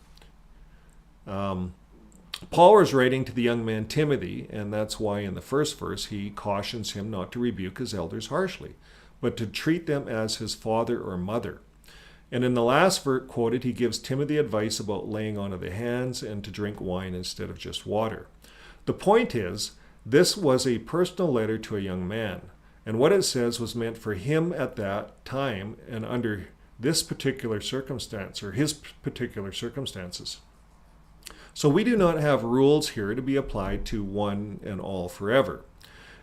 Paul was writing to the young man Timothy, and that's why in the first verse he cautions him not to rebuke his elders harshly, but to treat them as his father or mother. And in the last verse quoted, he gives Timothy advice about laying on of the hands and to drink wine instead of just water. The point is, this was a personal letter to a young man, and what it says was meant for him at that time and under this particular circumstance, or his particular circumstances. So we do not have rules here to be applied to one and all forever.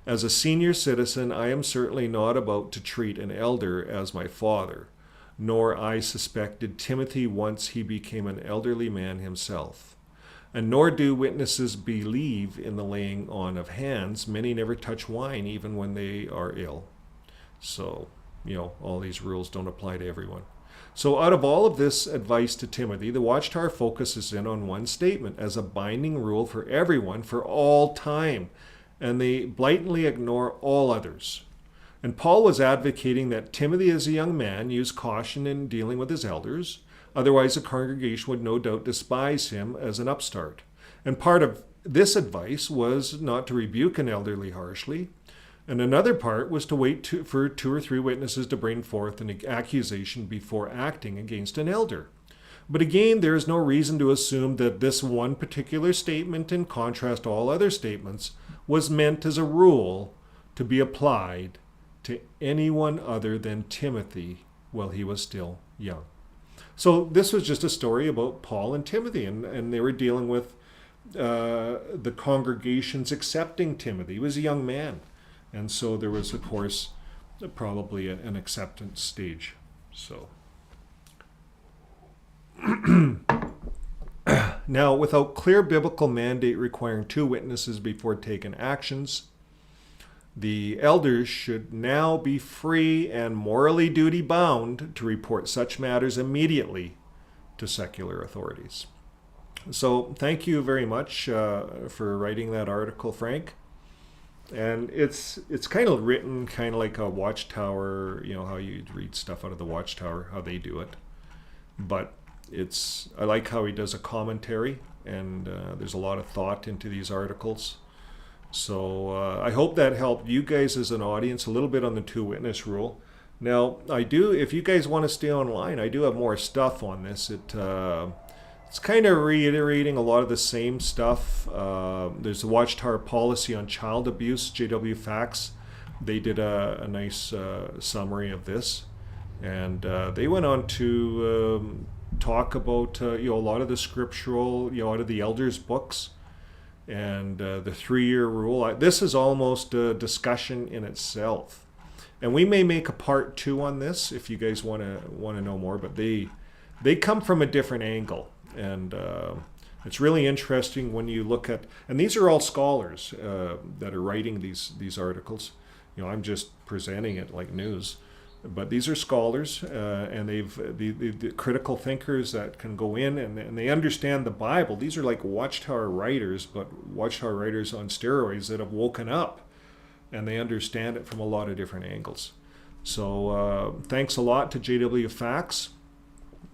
As a senior citizen, I am certainly not about to treat an elder as my father, nor I suspected Timothy once he became an elderly man himself. And nor do witnesses believe in the laying on of hands. Many never touch wine even when they are ill. So, all these rules don't apply to everyone. So out of all of this advice to Timothy, the Watchtower focuses in on one statement as a binding rule for everyone for all time, and they blatantly ignore all others. And Paul was advocating that Timothy, as a young man, use caution in dealing with his elders, otherwise the congregation would no doubt despise him as an upstart. And part of this advice was not to rebuke an elderly harshly, and another part was to wait for 2 or 3 witnesses to bring forth an accusation before acting against an elder. But again, there is no reason to assume that this one particular statement, in contrast to all other statements, was meant as a rule to be applied to anyone other than Timothy while he was still young. So this was just a story about Paul and Timothy, and they were dealing with the congregations accepting Timothy. He was a young man. And so there was, of course, probably an acceptance stage. So now, without clear biblical mandate requiring 2 witnesses before taking actions, the elders should now be free and morally duty bound to report such matters immediately to secular authorities. So thank you very much for writing that article, Frank. And it's kind of written kind of like a Watchtower, how you read stuff out of the Watchtower, how they do it. But I like how he does a commentary, and there's a lot of thought into these articles. So I hope that helped you guys as an audience a little bit on the 2-witness rule. Now, if you guys want to stay online, I do have more stuff on this. It's kind of reiterating a lot of the same stuff. There's the Watchtower policy on child abuse, JW Facts. They did a nice summary of this. And they went on to talk about a lot of the scriptural, out of the elders' books. And the 3-year rule. This is almost a discussion in itself. And we may make a part 2 on this if you guys want to know more. But they come from a different angle. And it's really interesting when you look at, and these are all scholars that are writing these articles. I'm just presenting it like news, but these are scholars, and the critical thinkers that can go in and they understand the Bible. These are like Watchtower writers, but Watchtower writers on steroids that have woken up, and they understand it from a lot of different angles. So thanks a lot to JW Facts.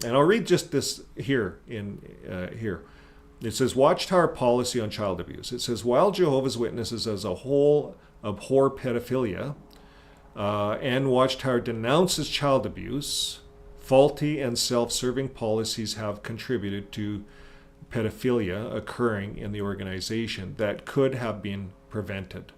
And I'll read just this here here. It says, Watchtower policy on child abuse. It says, while Jehovah's Witnesses as a whole abhor pedophilia, and Watchtower denounces child abuse, faulty and self-serving policies have contributed to pedophilia occurring in the organization that could have been prevented.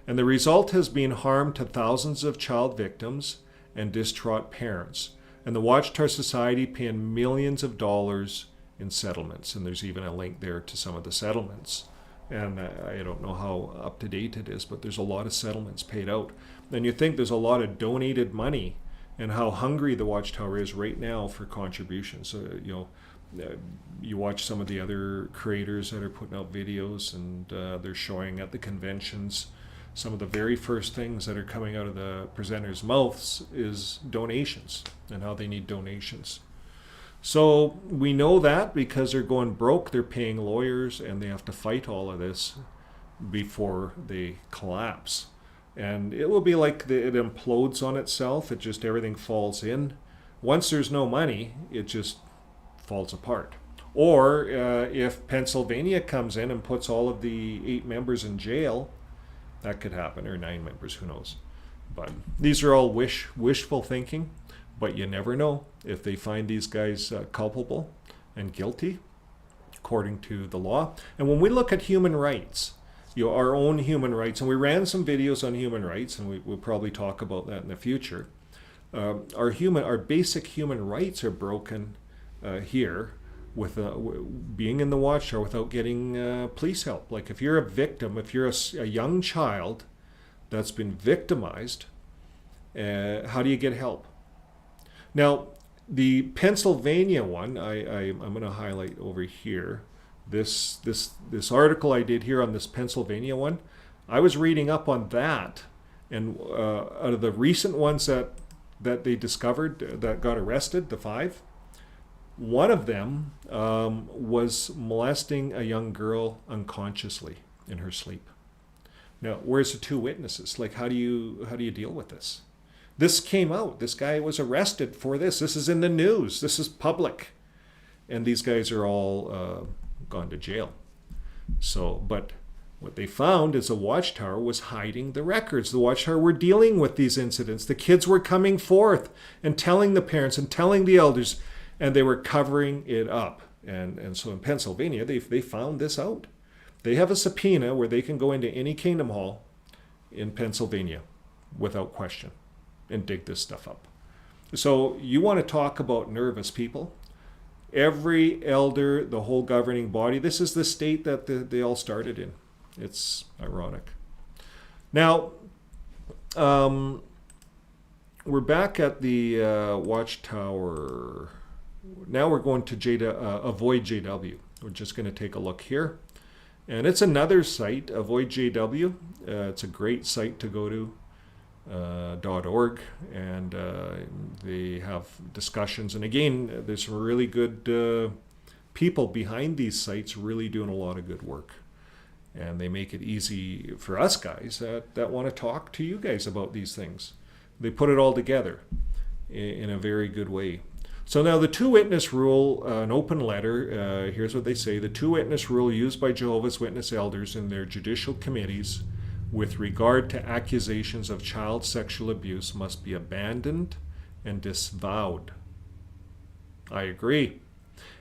And the result has been harm to thousands of child victims and distraught parents. And the Watchtower Society paying millions of dollars in settlements. And there's even a link there to some of the settlements. And I don't know how up to date it is, but there's a lot of settlements paid out. And you think there's a lot of donated money, and how hungry the Watchtower is right now for contributions. So, you watch some of the other creators that are putting out videos, and they're showing at the conventions. Some of the very first things that are coming out of the presenters' mouths is donations, and how they need donations. So we know that because they're going broke, they're paying lawyers, and they have to fight all of this before they collapse. And it will be like it implodes on itself. It just, everything falls in. Once there's no money, it just falls apart. Or if Pennsylvania comes in and puts all of the 8 members in jail, that could happen, or 9 members, who knows. But these are all wishful thinking, but you never know if they find these guys culpable and guilty according to the law. And when we look at human rights, our own human rights, and we ran some videos on human rights, and we'll probably talk about that in the future. Our basic human rights are broken here with being in the Watchtower without getting police help. Like if you're a victim, if you're a young child that's been victimized, how do you get help? Now, the Pennsylvania one, I'm going to highlight over here. This article I did here on this Pennsylvania one, I was reading up on that, and out of the recent ones that they discovered that got arrested, the 5, one of them was molesting a young girl unconsciously in her sleep. Now, where's the 2 witnesses? Like, how do you deal with this? This came out. This guy was arrested for this. This is in the news. This is public, and these guys are all gone to jail. So, but what they found is the Watchtower was hiding the records. The Watchtower were dealing with these incidents. The kids were coming forth and telling the parents and telling the elders, and they were covering it up. And so in Pennsylvania, they found this out. They have a subpoena where they can go into any kingdom hall in Pennsylvania without question and dig this stuff up. So you want to talk about nervous people? Every elder, the whole governing body, this is the state that they all started in. It's ironic. Now, we're back at the Watchtower. Now we're going to avoid JW. We're just going to take a look here. And it's another site, Avoid JW. It's a great site to go to, .org, and they have discussions. And again, there's some really good people behind these sites really doing a lot of good work. And they make it easy for us guys that want to talk to you guys about these things. They put it all together in a very good way. So now the two-witness rule, an open letter, here's what they say. The two-witness rule used by Jehovah's Witness elders in their judicial committees with regard to accusations of child sexual abuse must be abandoned and disavowed. I agree.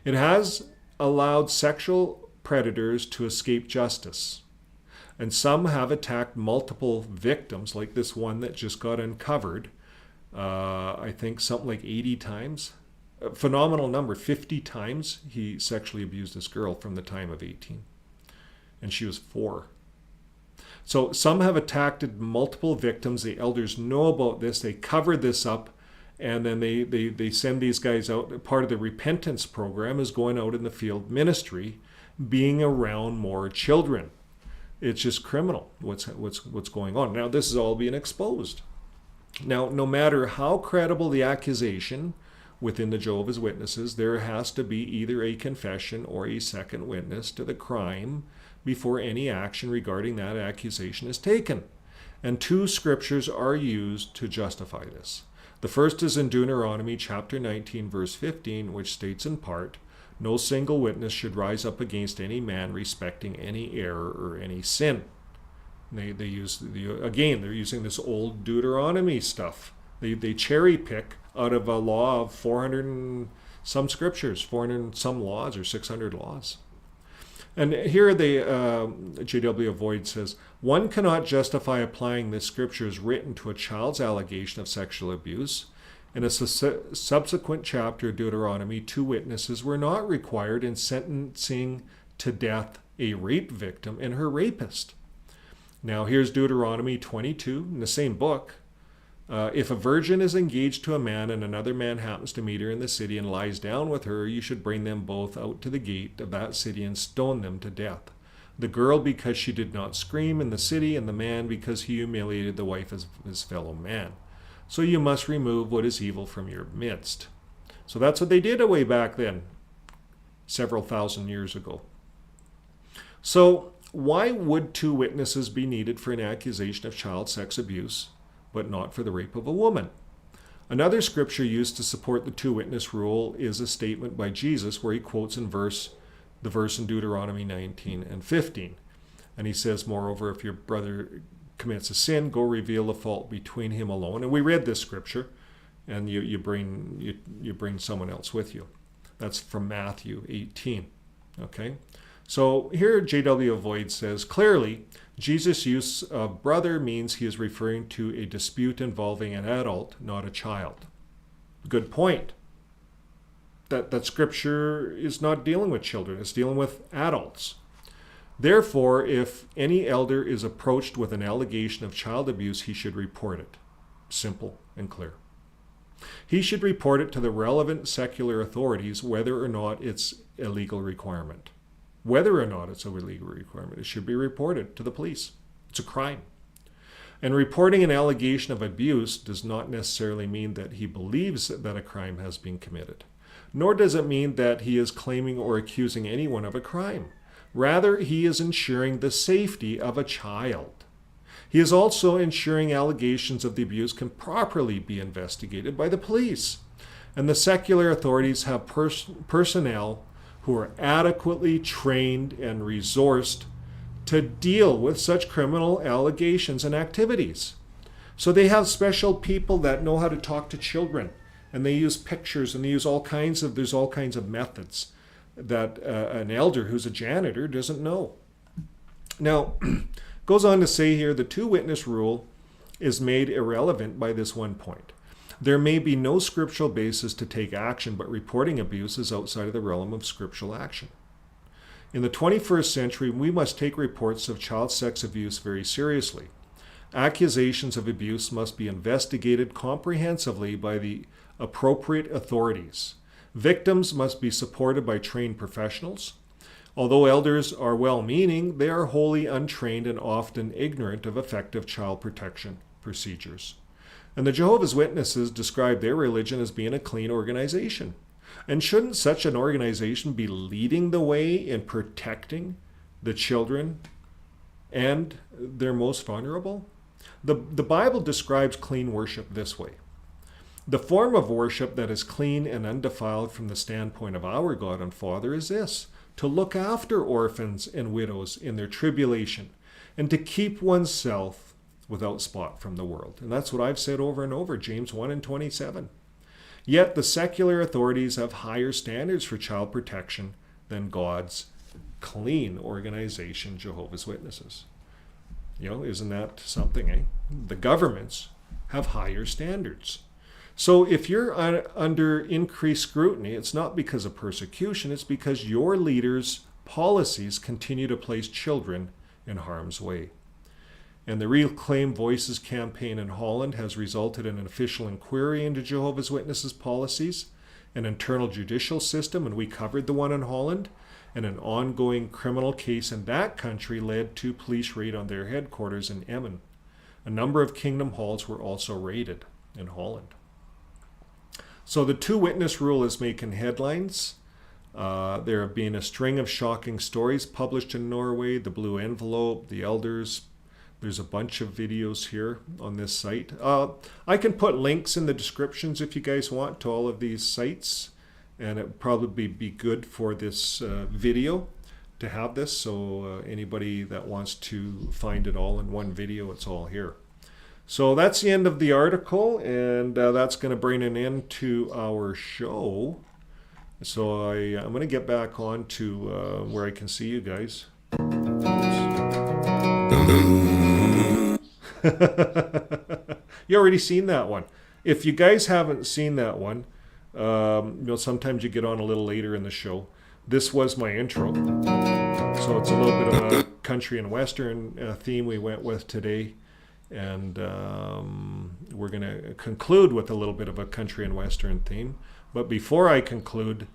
It has allowed sexual predators to escape justice. And some have attacked multiple victims, like this one that just got uncovered, I think something like 80 times. A phenomenal number, 50 times he sexually abused this girl from the time of 18. And she was 4. So some have attacked multiple victims. The elders know about this. They cover this up. And then they send these guys out. Part of the repentance program is going out in the field ministry, being around more children. It's just criminal what's going on. Now this is all being exposed. Now, no matter how credible the accusation within the Jehovah's Witnesses, there has to be either a confession or a second witness to the crime before any action regarding that accusation is taken. And 2 scriptures are used to justify this. The first is in Deuteronomy chapter 19, verse 15, which states in part, "No single witness should rise up against any man respecting any error or any sin." They use they're using this old Deuteronomy stuff. They cherry pick out of a law of 400 and some scriptures, 400 and some laws, or 600 laws. And here J.W. Avoid says, one cannot justify applying this scripture as written to a child's allegation of sexual abuse. In a subsequent chapter of Deuteronomy, 2 witnesses were not required in sentencing to death a rape victim and her rapist. Now here's Deuteronomy 22 in the same book. If a virgin is engaged to a man and another man happens to meet her in the city and lies down with her, you should bring them both out to the gate of that city and stone them to death. The girl because she did not scream in the city, and the man because he humiliated the wife of his fellow man. So you must remove what is evil from your midst. So that's what they did way back then, several thousand years ago. So why would 2 witnesses be needed for an accusation of child sex abuse, but not for the rape of a woman? Another scripture used to support the 2-witness rule is a statement by Jesus where he quotes the verse in Deuteronomy 19 and 15. And he says, moreover, if your brother commits a sin, go reveal the fault between him alone. And we read this scripture, and you bring someone else with you. That's from Matthew 18. Okay? So here J.W. Avoid says, clearly, Jesus' use of brother means he is referring to a dispute involving an adult, not a child. Good point. That scripture is not dealing with children, it's dealing with adults. Therefore, if any elder is approached with an allegation of child abuse, he should report it. Simple and clear. He should report it to the relevant secular authorities, whether or not it's a legal requirement. Whether or not it's a legal requirement, it should be reported to the police. It's a crime. And reporting an allegation of abuse does not necessarily mean that he believes that a crime has been committed, nor does it mean that he is claiming or accusing anyone of a crime. Rather, he is ensuring the safety of a child. He is also ensuring allegations of the abuse can properly be investigated by the police. And the secular authorities have personnel who are adequately trained and resourced to deal with such criminal allegations and activities. So they have special people that know how to talk to children, and they use pictures, and they use there's all kinds of methods that an elder who's a janitor doesn't know. Now, goes on to say here, the 2-witness rule is made irrelevant by this one point. There may be no scriptural basis to take action, but reporting abuse is outside of the realm of scriptural action. In the 21st century, we must take reports of child sex abuse very seriously. Accusations of abuse must be investigated comprehensively by the appropriate authorities. Victims must be supported by trained professionals. Although elders are well-meaning, they are wholly untrained and often ignorant of effective child protection procedures. And the Jehovah's Witnesses describe their religion as being a clean organization. And shouldn't such an organization be leading the way in protecting the children and their most vulnerable? The Bible describes clean worship this way. The form of worship that is clean and undefiled from the standpoint of our God and Father is this: to look after orphans and widows in their tribulation, and to keep oneself without spot from the world. And that's what I've said over and over, James 1 and 27. Yet the secular authorities have higher standards for child protection than God's clean organization, Jehovah's Witnesses. Isn't that something, eh? The governments have higher standards. So if you're under increased scrutiny, it's not because of persecution, it's because your leaders' policies continue to place children in harm's way. And the Reclaim Voices campaign in Holland has resulted in an official inquiry into Jehovah's Witnesses policies, an internal judicial system, and we covered the one in Holland, and an ongoing criminal case in that country led to police raid on their headquarters in Emmen. A number of kingdom halls were also raided in Holland. So the two-witness rule is making headlines. There have been a string of shocking stories published in Norway, the Blue Envelope, the Elders. There's a bunch of videos here on this site. I can put links in the descriptions if you guys want to all of these sites, and it would probably be good for this video to have this, so anybody that wants to find it all in one video, it's all here. So that's the end of the article, and that's going to bring an end to our show. So I'm going to get back on to where I can see you guys. You already seen that one. If you guys haven't seen that one, sometimes you get on a little later in the show. This was my intro. So it's a little bit of a country and western theme we went with today. And we're going to conclude with a little bit of a country and western theme. But before I conclude,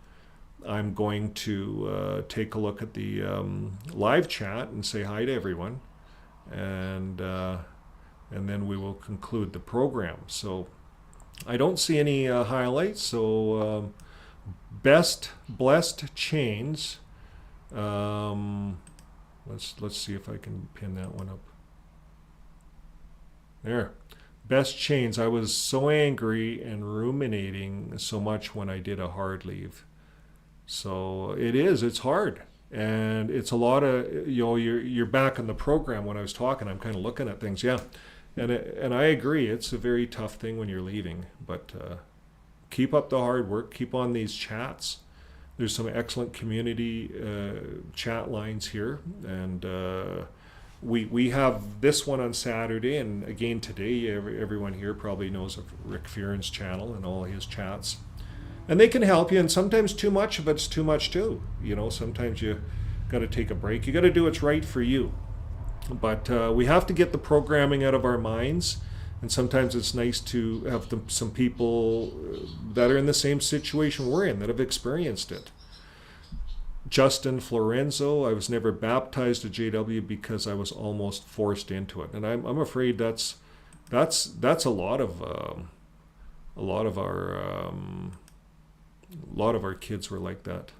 I'm going to take a look at the live chat and say hi to everyone. And then we will conclude the program. So I don't see any highlights. So best blessed chains. Let's see if I can pin that one up. There. Best chains. I was so angry and ruminating so much when I did a hard leave. So it's hard. And it's a lot of, you're back in the program when I was talking, I'm kind of looking at things. Yeah. And I agree. It's a very tough thing when you're leaving, but keep up the hard work. Keep on these chats. There's some excellent community chat lines here. And, we have this one on Saturday, and again today, everyone here probably knows of Rick Fearon's channel and all his chats. And they can help you, and sometimes too much of it's too much too. Sometimes you got to take a break. You got to do what's right for you. But we have to get the programming out of our minds, and sometimes it's nice to have some people that are in the same situation we're in, that have experienced it. Justin Florenzo, I was never baptized at JW because I was almost forced into it, and I'm afraid that's a lot of our kids were like that.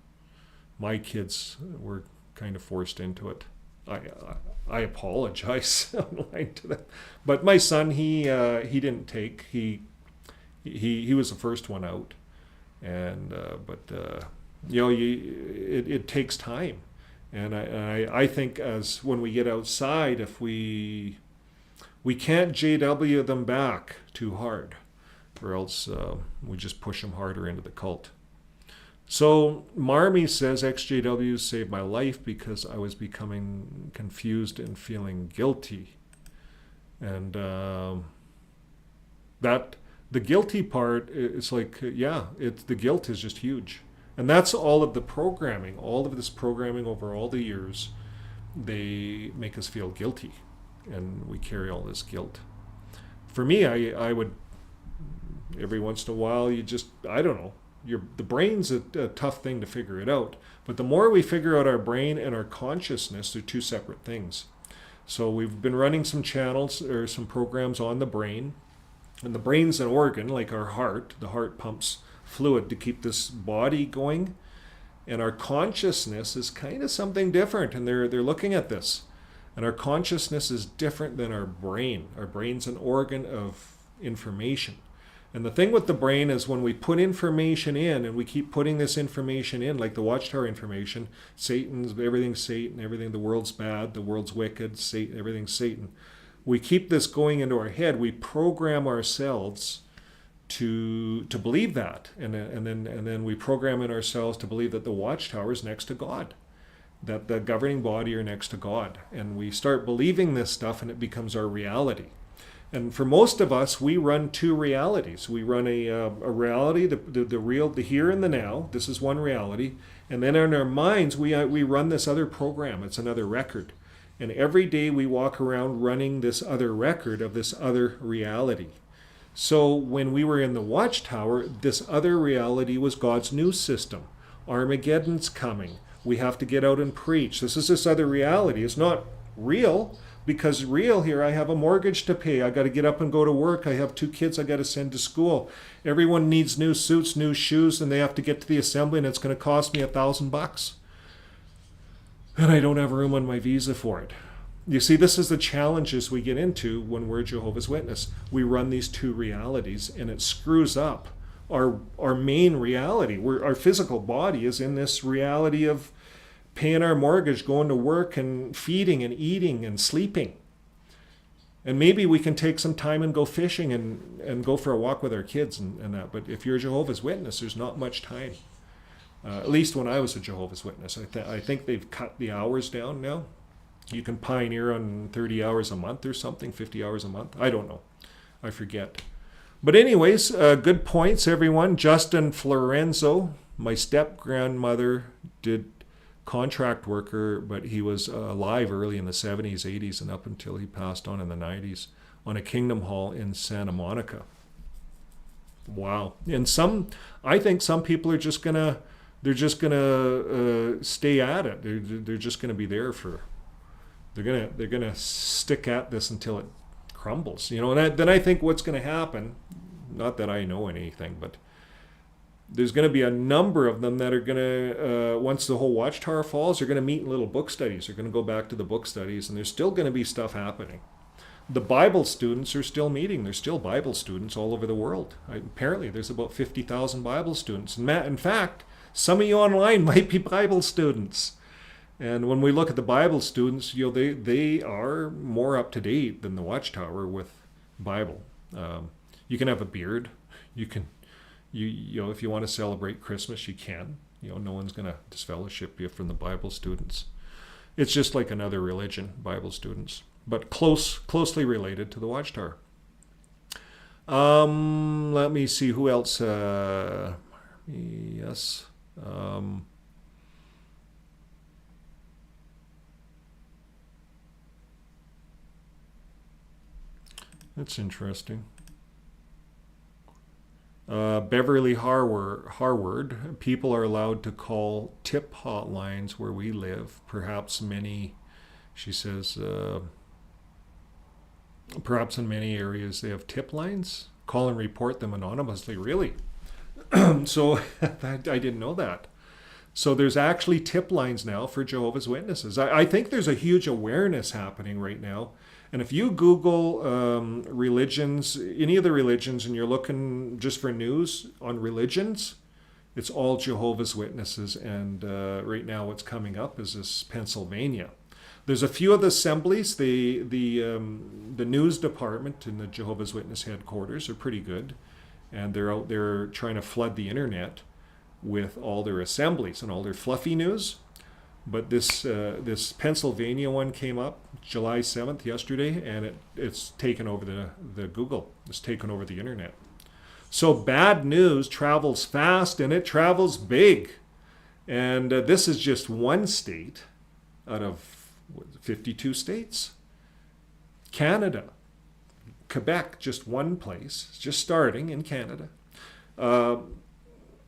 My kids were kind of forced into it. I apologize online to them, but my son he didn't take. He was the first one out, and it takes time, and I think as when we get outside, if we can't JW them back too hard, or else we just push them harder into the cult. So Marmy says, XJW saved my life because I was becoming confused and feeling guilty. And The guilty part is like, the guilt is just huge. And that's all of the programming, all of this programming over all the years. They make us feel guilty, and we carry all this guilt. For me, I would, every once in a while, I don't know, the brain's a tough thing to figure it out. But the more we figure out our brain and our consciousness, they're two separate things. So we've been running some channels or some programs on the brain. And the brain's an organ, like our heart. The heart pumps fluid to keep this body going. And our consciousness is kind of something different. And they're looking at this. And our consciousness is different than our brain. Our brain's an organ of information. And the thing with the brain is when we put information in, and we keep putting this information in, like the Watchtower information, everything's Satan, everything, the world's bad, the world's wicked, Satan, everything's Satan. We keep this going into our head. We program ourselves to believe that, and then we program in ourselves to believe that the Watchtower is next to God, that the governing body are next to God, and we start believing this stuff, and it becomes our reality. And for most of us, we run two realities. We run a reality, the real, the here and the now. This is one reality. And then in our minds, we run this other program. It's another record. And every day we walk around running this other record of this other reality. So when we were in the Watchtower, this other reality was God's news system. Armageddon's coming. We have to get out and preach. This other reality. It's not real. Because real here, I have a mortgage to pay. I got to get up and go to work. I have 2 kids I got to send to school. Everyone needs new suits, new shoes, and they have to get to the assembly, and it's going to cost me $1,000. And I don't have room on my visa for it. You see, this is the challenges we get into when we're Jehovah's Witness. We run these two realities, and it screws up our main reality. Our physical body is in this reality of paying our mortgage, going to work, and feeding and eating and sleeping. And maybe we can take some time and go fishing and go for a walk with our kids and that. But if you're a Jehovah's Witness, there's not much time. At least when I was a Jehovah's Witness. I think they've cut the hours down now. You can pioneer on 30 hours a month or something, 50 hours a month. I don't know. I forget. But anyways, good points, everyone. Justin Florenzo, my step-grandmother, did contract worker, but he was alive early in the 70s, 80s, and up until he passed on in the 90s on a Kingdom Hall in Santa Monica. Wow. And I think some people are just gonna stay at it. They're just gonna be there they're gonna stick at this until it crumbles. And then I think what's gonna happen, not that I know anything, but there's going to be a number of them that are going to, once the whole Watchtower falls, they're going to meet in little book studies. They're going to go back to the book studies, and there's still going to be stuff happening. The Bible students are still meeting. There's still Bible students all over the world. Apparently, there's about 50,000 Bible students. In fact, some of you online might be Bible students. And when we look at the Bible students, they are more up to date than the Watchtower with Bible. You can have a beard. You can... if you want to celebrate Christmas, you can. No one's going to disfellowship you from the Bible students. It's just like another religion, Bible students, but closely related to the Watchtower. Let me see who else. Yes. That's interesting. Beverly Harward, people are allowed to call tip hotlines where we live. Perhaps many, she says, perhaps in many areas they have tip lines. Call and report them anonymously. Really? So I didn't know that. So there's actually tip lines now for Jehovah's Witnesses. I think there's a huge awareness happening right now. And if you Google religions, any of the religions, and you're looking just for news on religions, it's all Jehovah's Witnesses. And right now what's coming up is this Pennsylvania. There's a few of the assemblies. The news department in the Jehovah's Witness headquarters are pretty good. And they're out there trying to flood the internet with all their assemblies and all their fluffy news. But this Pennsylvania one came up July 7th, yesterday, and it's taken over the Google. It's taken over the internet. So bad news travels fast and it travels big. And this is just one state out of 52 states. Canada, Quebec, just one place, just starting in Canada.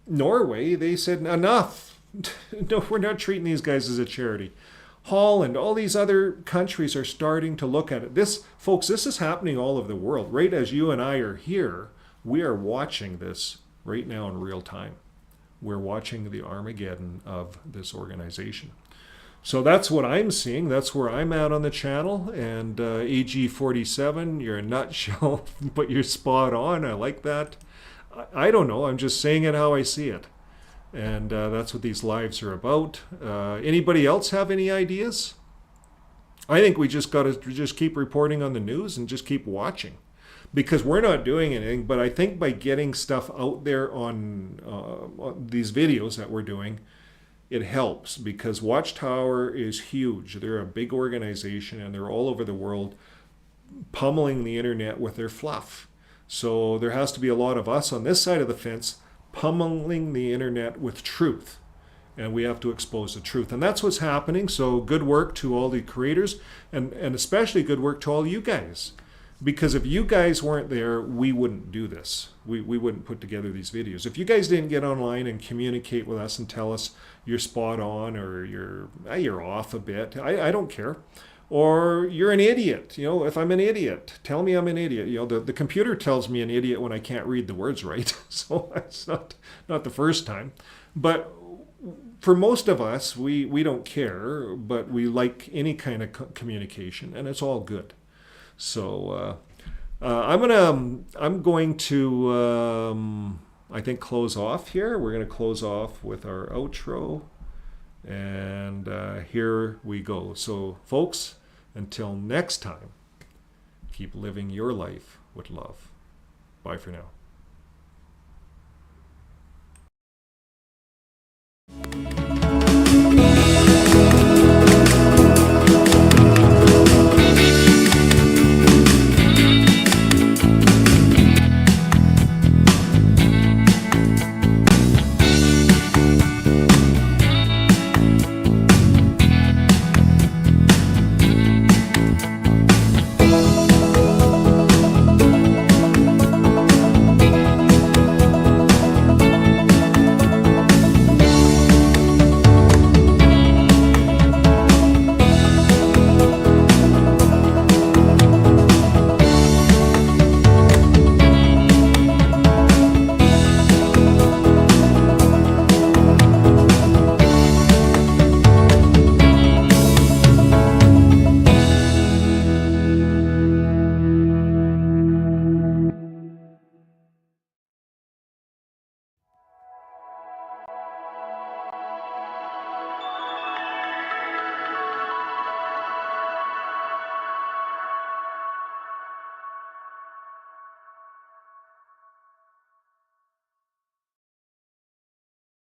Norway, they said enough. No, we're not treating these guys as a charity. Holland, all these other countries are starting to look at it. This, folks, this is happening all over the world. Right as you and I are here, we are watching this right now in real time. We're watching the Armageddon of this organization. So that's what I'm seeing. That's where I'm at on the channel. And AG47, you're a nutshell, but you're spot on. I like that. I don't know. I'm just saying it how I see it. And that's what these lives are about. Anybody else have any ideas? I think we just got to just keep reporting on the news and just keep watching. Because we're not doing anything, but I think by getting stuff out there on these videos that we're doing, it helps. Because Watchtower is huge. They're a big organization and they're all over the world pummeling the internet with their fluff. So there has to be a lot of us on this side of the fence pummeling the internet with truth. And we have to expose the truth. And that's what's happening. So good work to all the creators and especially good work to all you guys. Because if you guys weren't there, we wouldn't do this. We wouldn't put together these videos. If you guys didn't get online and communicate with us and tell us you're spot on or you're off a bit, I don't care. Or you're an idiot. You know, if I'm an idiot, tell me I'm an idiot. You know, the computer tells me an idiot when I can't read the words right. So that's not the first time. But for most of us, we don't care, but we like any kind of communication, and it's all good. So I'm going to I think close off here. We're going to close off with our outro, and here we go. So folks, until next time, keep living your life with love. Bye for now.